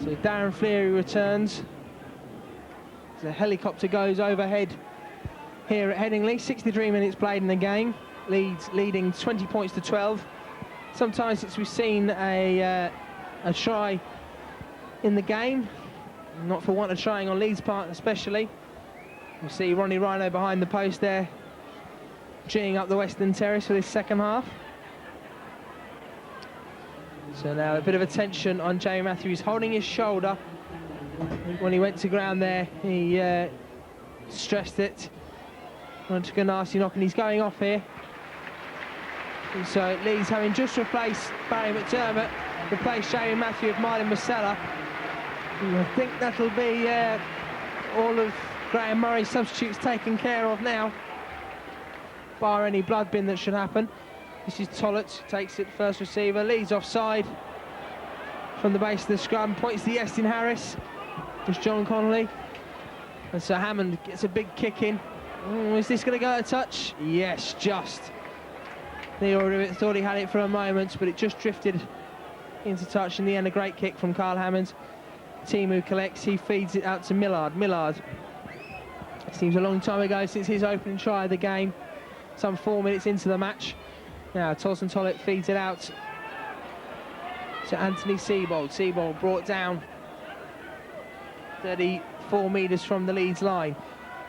So Darren Fleary returns. The helicopter goes overhead here at Headingley. 63 minutes played in the game. Leeds leading 20 points to 12. Sometimes since we've seen a try in the game, not for want of trying on Leeds' part especially. You see Ronnie Rhino behind the post there, geeing up the Western Terrace for this second half. So now a bit of attention on Jamie Matthews, holding his shoulder. When he went to ground there, he stressed it. And took a nasty knock, and he's going off here. And so Leeds having just replaced Barry McDermott, replaced Jamie Matthew with Martin Masella. And I think that'll be all of Graham Murray's substitutes taken care of now, bar any blood bin that should happen. This is Tollett, takes it first receiver, Leeds offside from the base of the scrum, points to Yestin Harris. It's John Connolly. And so Hammond gets a big kick in. Is this going to go a touch? Yes, just. Leroy Rivet thought he had it for a moment, but it just drifted into touch. In the end, a great kick from Carl Hammond. Timu collects, he feeds it out to Millard. Millard, it seems a long time ago since his opening try of the game. Some 4 minutes into the match. Now Tolson Tollett feeds it out to Anthony Seabold. Seabold brought down 34 metres from the Leeds line.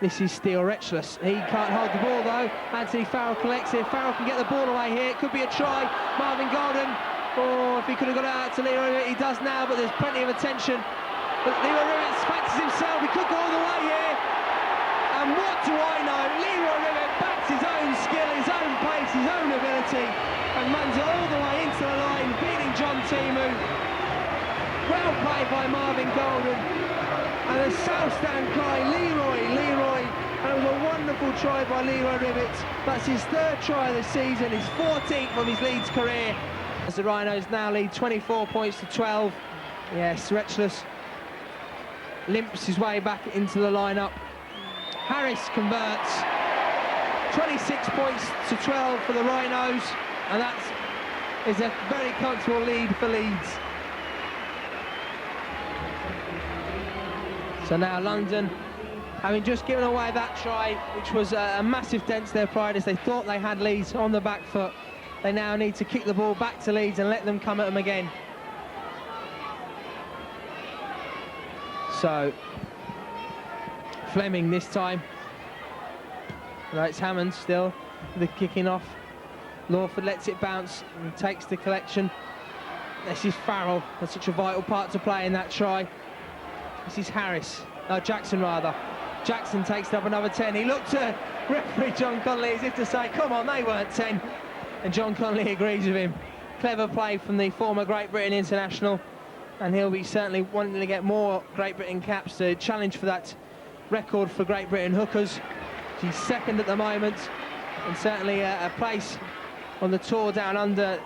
This is Steele Retchless. He can't hold the ball though. Anthony Farrell collects it. Farrell can get the ball away here. It could be a try. Marvin Golden. Oh, if he could have got it out to Leroy Rivet, he does now, but there's plenty of attention. But Leroy Rivet fancies himself. He could go all the way here. And what do I know? Leroy Rivet backs his own skill, his own pace, his own ability, and runs it all the way into the line, beating John Timu. Well played by Marvin Golden. And the south stand cry, Leroy, Leroy. And it was a wonderful try by Leroy Rivet. That's his third try of the season, his 14th of his Leeds career. As the Rhinos now lead 24 points to 12. Yes, Retchless limps his way back into the lineup. Harris converts 26 points to 12 for the Rhinos, and that is a very comfortable lead for Leeds. So now London, having just given away that try, which was a massive dent to their pride as they thought they had Leeds on the back foot, they now need to kick the ball back to Leeds and let them come at them again. So Fleming this time. No, it's Hammond still, the kicking off. Lawford lets it bounce and takes the collection. This is Farrell, that's such a vital part to play in that try. This is Jackson rather. Jackson takes up another 10. He looked to referee John Connolly as if to say, come on, they weren't 10. And John Connolly agrees with him. Clever play from the former Great Britain international. And he'll be certainly wanting to get more Great Britain caps to challenge for that record for Great Britain hookers. He's second at the moment, and certainly a place on the tour down under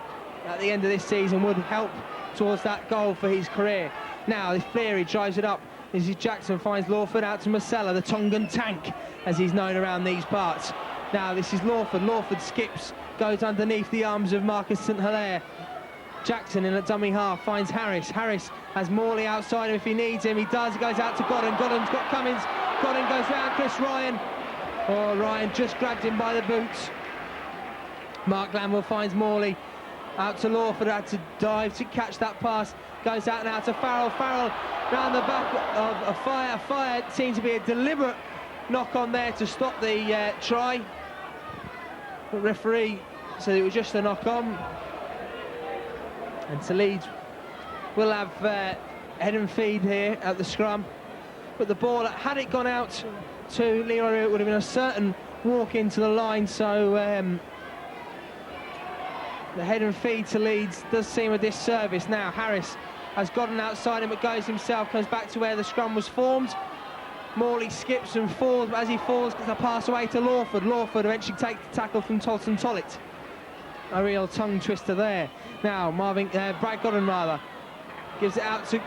at the end of this season would help towards that goal for his career. Now, if Fleary drives it up, this is Jackson, finds Lawford out to Marcella, the Tongan tank, as he's known around these parts. Now, this is Lawford. Lawford skips, goes underneath the arms of Marcus St Hilaire. Jackson in a dummy half finds Harris. Harris has Morley outside him if he needs him. He does. He goes out to Godden. Godden's got Cummins. Godden goes round Chris Ryan. Oh, Ryan just grabbed him by the boots. Mark Glanville finds Morley. Out to Lawford, had to dive to catch that pass. Goes out now to Farrell. Farrell round the back of a Fire. Fire seemed to be a deliberate knock on there to stop the try. The referee said it was just a knock on. And to Leeds will have head and feed here at the scrum. But the ball, had it gone out to Leroy, it would have been a certain walk into the line. So the head and feed to Leeds does seem a disservice. Now Harris has gotten outside him, but goes himself, comes back to where the scrum was formed. Morley skips and falls, but as he falls, gets a pass away to Lawford. Lawford eventually takes the tackle from Tolton Tollett. A real tongue twister there. Now Brad Godden rather gives it out to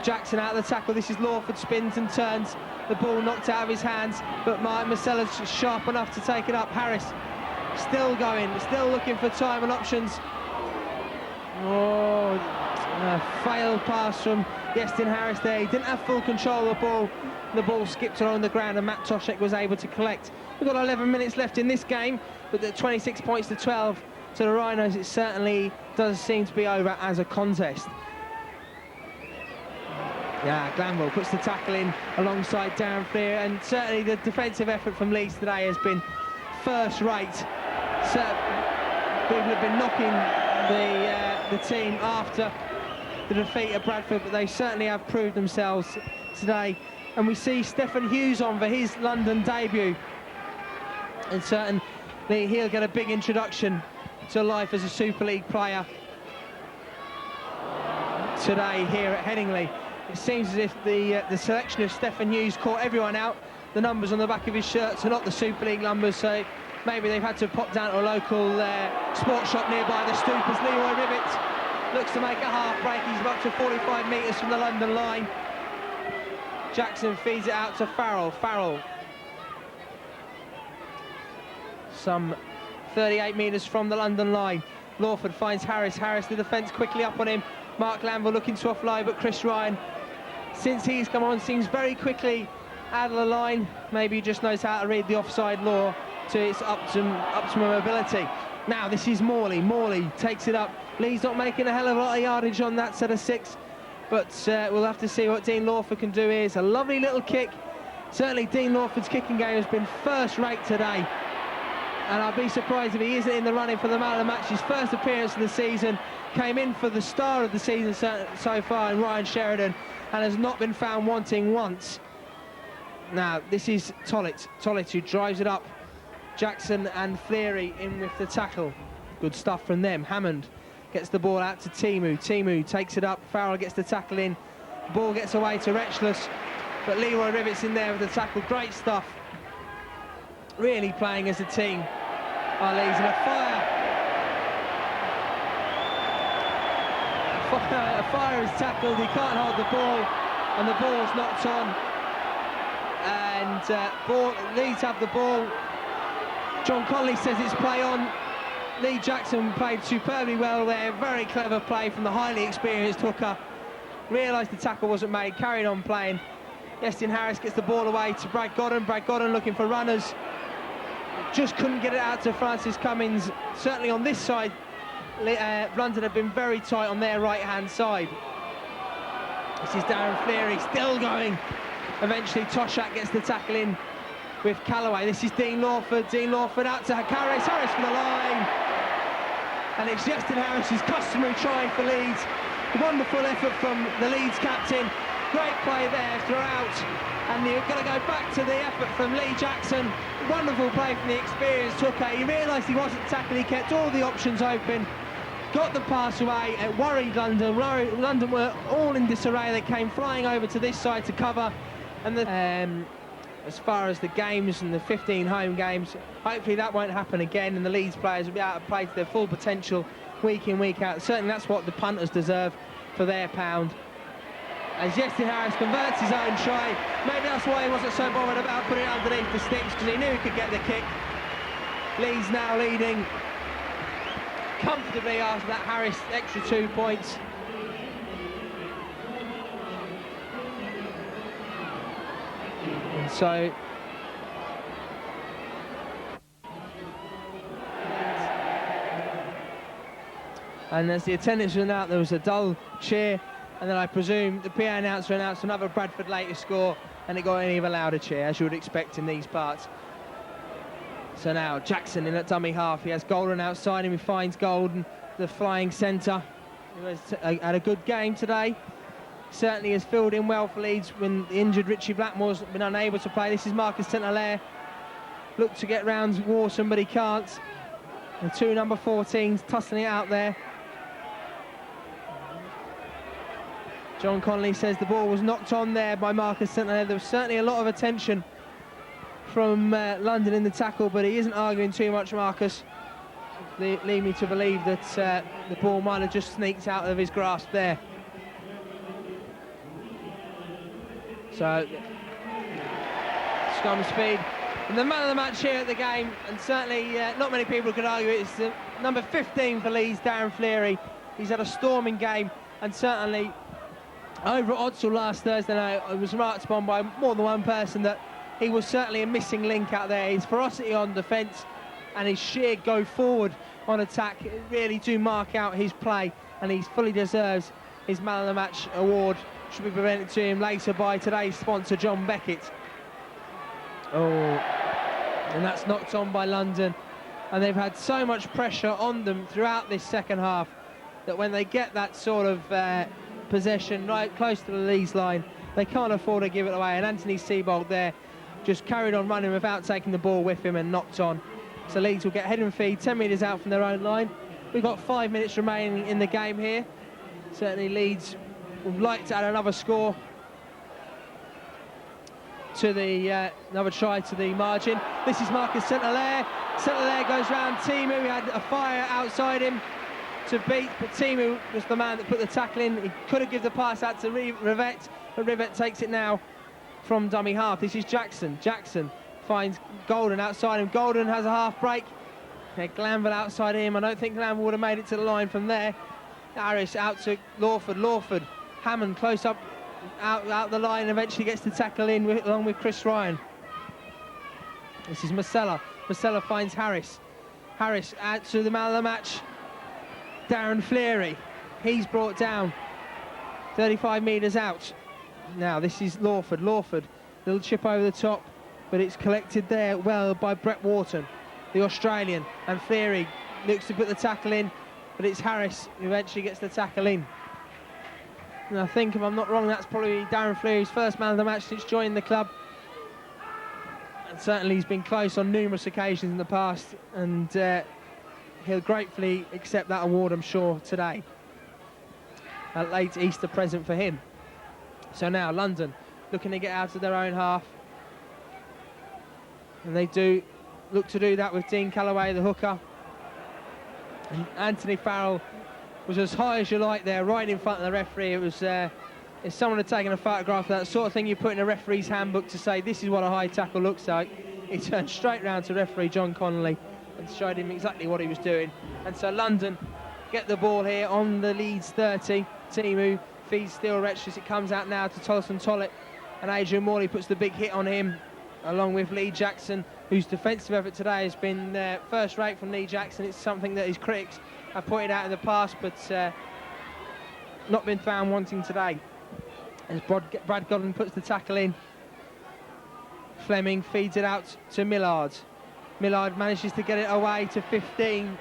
Jackson out of the tackle. This is Lawford, spins and turns. The ball knocked out of his hands, but Marcella's sharp enough to take it up. Harris still going, still looking for time and options. Oh, a failed pass from Yestin Harris there. He didn't have full control of the ball. The ball skipped along the ground and Matt Toshek was able to collect. We've got 11 minutes left in this game, but the 26 points to 12 to the Rhinos, it certainly does seem to be over as a contest. Yeah, Glanville puts the tackle in alongside Darren Fleer, and certainly the defensive effort from Leeds today has been first rate. So people have been knocking the team after the defeat at Bradford, but they certainly have proved themselves today. And we see Stephen Hughes on for his London debut, and certainly he'll get a big introduction to life as a Super League player today here at Headingley. It seems as if the selection of Stephen Hughes caught everyone out. The numbers on the back of his shirts are not the Super League numbers, so maybe they've had to pop down to a local sports shop nearby the Stoop as Leroy Ribbett looks to make a half break. He's up to 45 metres from the London line. Jackson feeds it out to Farrell. Farrell some 38 metres from the London line. Lawford finds Harris. Harris, the defence quickly up on him. Mark Glanville looking to offload, but Chris Ryan, since he's come on, seems very quickly out of the line. Maybe he just knows how to read the offside law to its optimum ability. Now this is Morley. Morley takes it up. Lee's not making a hell of a lot of yardage on that set of 6, but we'll have to see what Dean Lawford can do here. It's a lovely little kick. Certainly Dean Lawford's kicking game has been first rate today, and I'd be surprised if he isn't in the running for the man of the match. His first appearance of the season, came in for the star of the season so far in Ryan Sheridan, and has not been found wanting once. Now this is Tollett who drives it up. Jackson and Fleary in with the tackle. Good stuff from them. Hammond gets the ball out to Timu. Timu takes it up. Farrell gets the tackle in. Ball gets away to Retchless, but Leroy Ribbett's in there with the tackle. Great stuff. Really playing as a team. Our Leeds, and a fire is tackled. He can't hold the ball, and the ball's knocked on. And Leeds have the ball John Conley says it's play on. Lee Jackson played superbly well there. Very clever play from the highly experienced hooker. Realised the tackle wasn't made, carried on playing. Justin Harris gets the ball away to Brad Godden. Brad Godden looking for runners. Just couldn't get it out to Francis Cummins. Certainly on this side, London have been very tight on their right-hand side. This is Darren Fleary still going. Eventually Toshak gets the tackle in with Callaway. This is Dean Lawford. Dean Lawford out to Harris. Harris for the line. And it's Justin Harris's customary try for Leeds. Wonderful effort from the Leeds captain. Great play there throughout. And you're going to go back to the effort from Lee Jackson. Wonderful play from the experienced hooker. He realised he wasn't tackled. He kept all the options open. Got the pass away. It worried London. London were all in disarray. They came flying over to this side to cover. And as far as the games and the 15 home games, hopefully that won't happen again, and the Leeds players will be able to play to their full potential week in, week out. Certainly that's what the punters deserve for their pound. As Justin Harris converts his own try, maybe that's why he wasn't so bothered about putting it underneath the sticks, because he knew he could get the kick. Leeds now leading comfortably after that Harris extra 2 points. And so and as the attendance went out, there was a dull cheer, and then I presume the PA announcer announced another Bradford latest score, and it got an even louder cheer, as you would expect in these parts. So now Jackson in at dummy half. He has Golden outside him. He finds Golden, the flying centre, who has had a good game today. Certainly has filled in well for Leeds when the injured Richie Blackmore's been unable to play. This is Marcus St-Hilaire. Looked to get round Warson, but he can't. And two number 14s tussling it out there. John Connolly says the ball was knocked on there by Marcus St-Hilaire. There was certainly a lot of attention from London in the tackle, but he isn't arguing too much, Marcus. Lead me to believe that the ball might have just sneaked out of his grasp there. So, scrum speed. And the man of the match here at the game, and certainly not many people could argue it, is number 15 for Leeds, Darren Fleary. He's had a storming game, and certainly over at Odsal last Thursday night, it was remarked upon by more than one person that he was certainly a missing link out there. His ferocity on defence and his sheer go forward on attack really do mark out his play, and he fully deserves his man of the match award. Should be presented to him later by today's sponsor, John Beckett. Oh, and that's knocked on by London, and they've had so much pressure on them throughout this second half that when they get that sort of possession right close to the Leeds line, they can't afford to give it away. And Anthony Seibold there just carried on running without taking the ball with him and knocked on. So Leeds will get head and feed 10 metres out from their own line. We've got 5 minutes remaining in the game here. Certainly Leeds would like to add another score to the another try to the margin. This is Marcus St-Hilaire. St-Hilaire goes round Timu. He had a fire outside him to beat, but Timu was the man that put the tackle in. He could have given the pass out to Rivette, but Rivette takes it now from dummy half. This is Jackson. Jackson finds Golden outside him. Golden has a half break. Glanville outside him. I don't think Glanville would have made it to the line from there. Harris out to Lawford. Lawford. Hammond close up out the line, eventually gets the tackle in along with Chris Ryan. This is Marcella. Marcella finds Harris. Harris out to the man of the match, Darren Fleary. He's brought down 35 metres out. Now this is Lawford. Lawford, little chip over the top, but it's collected there well by Brett Wharton, the Australian, and Fleary looks to put the tackle in, but it's Harris who eventually gets the tackle in. And I think, if I'm not wrong, that's probably Darren Fleary's first man of the match since joining the club. And certainly he's been close on numerous occasions in the past, and he'll gratefully accept that award, I'm sure, today. A late Easter present for him. So now London looking to get out of their own half. And they do look to do that with Dean Callaway, the hooker. And Anthony Farrell was as high as you like there, right in front of the referee. It was, if someone had taken a photograph of that sort of thing you put in a referee's handbook to say this is what a high tackle looks like, he turned straight round to referee John Connolly and showed him exactly what he was doing. And so London get the ball here on the Leeds 30. Timu feeds Steel Wretches. It comes out now to Tolson Tollett, and Adrian Morley puts the big hit on him, along with Lee Jackson, whose defensive effort today has been first rate from Lee Jackson. It's something that his critics have pointed out in the past, but not been found wanting today. As Brad Godden puts the tackle in, Fleming feeds it out to Millard. Millard manages to get it away to 15,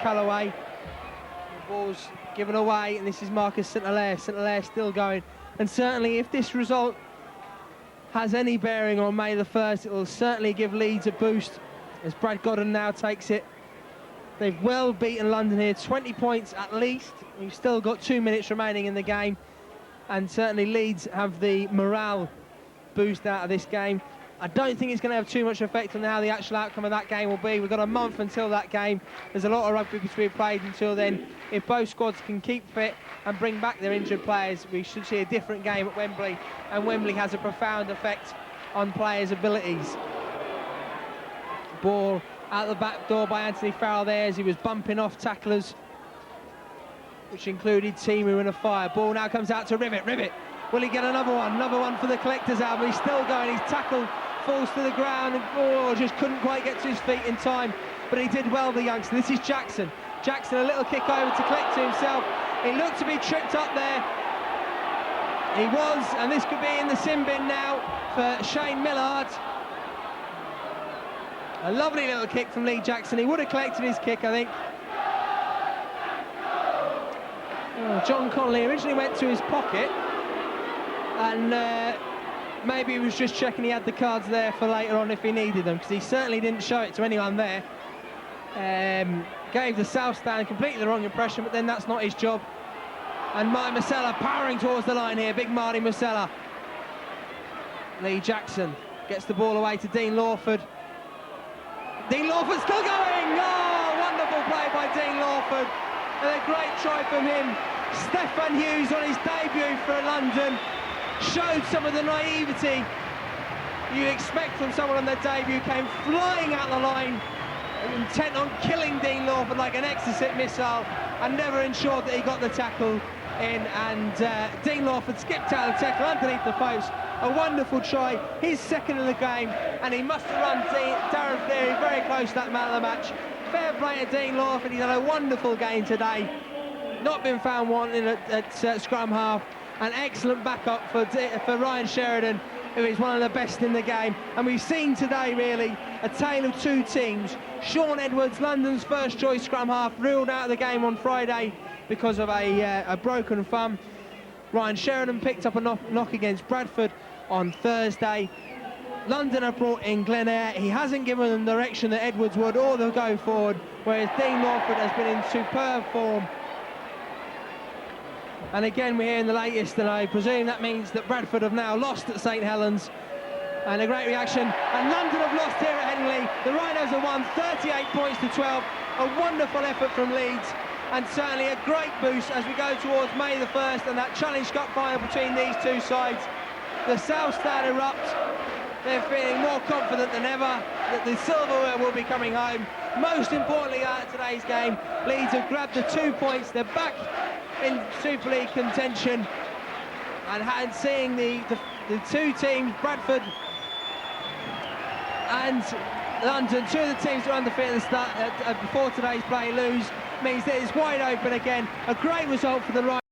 Callaway. The ball's given away, and this is Marcus St Hilaire. St Hilaire still going, and certainly if this result has any bearing on May the 1st, it will certainly give Leeds a boost, as Brad Godden now takes it. They've well beaten London here, 20 points at least. We've still got 2 minutes remaining in the game, and certainly Leeds have the morale boost out of this game. I don't think it's going to have too much effect on how the actual outcome of that game will be. We've got a month until that game. There's a lot of rugby to be played until then. If both squads can keep fit and bring back their injured players, we should see a different game at Wembley, and Wembley has a profound effect on players' abilities. Ball out the back door by Anthony Farrell there as he was bumping off tacklers, which included Timu and a fire. Ball now comes out to Rivet. Rivet, will he get another one? Another one for the collector's album. He's still going. He's tackled, falls to the ground, and just couldn't quite get to his feet in time, but he did well, the youngster. This is Jackson. Jackson, a little kick over to collect to himself. He looked to be tripped up there. He was, and this could be in the sin bin now for Shane Millard. A lovely little kick from Lee Jackson. He would have collected his kick, I think. John Connolly originally went to his pocket, and maybe he was just checking he had the cards there for later on if he needed them, because he certainly didn't show it to anyone there. Gave the South stand completely the wrong impression, but then that's not his job. And Marty Masella powering towards the line here, big Marty Masella. Lee Jackson gets the ball away to Dean Lawford. Dean Lawford still going! Oh, wonderful play by Dean Lawford. And a great try from him. Stefan Hughes on his debut for London showed some of the naivety you expect from someone on their debut, came flying out the line, intent on killing Dean Lawford like an exocet missile, and never ensured that he got the tackle in, and Dean Lawford skipped out of the tackle underneath the post. A wonderful try, his second of the game, and he must have run Darren Cleary very close to that man of the match. Fair play to Dean Lawford. He's had a wonderful game today, not been found wanting at scrum half. An excellent backup for Ryan Sheridan, who is one of the best in the game. And we've seen today, really, a tale of two teams. Sean Edwards, London's first choice scrum half, ruled out of the game on Friday because of a broken thumb. Ryan Sheridan picked up a knock against Bradford on Thursday. London have brought in Glenn Eyre. He hasn't given them the direction that Edwards would or the go forward, whereas Dean Lawford has been in superb form. And again, we're here in the latest, and I presume that means that Bradford have now lost at St Helens. And a great reaction. And London have lost here at Henley. The Rhinos have won 38 points to 12. A wonderful effort from Leeds, and certainly a great boost as we go towards May the 1st and that Challenge Cup final between these two sides. The South Stand erupt. They're feeling more confident than ever that the silverware will be coming home. Most importantly, out of today's game, Leeds have grabbed the 2 points. They're back in Super League contention, and seeing the two teams, Bradford and London, two of the teams that are undefeated at the start before today's play, lose, means that it's wide open again. A great result for the Rhinos.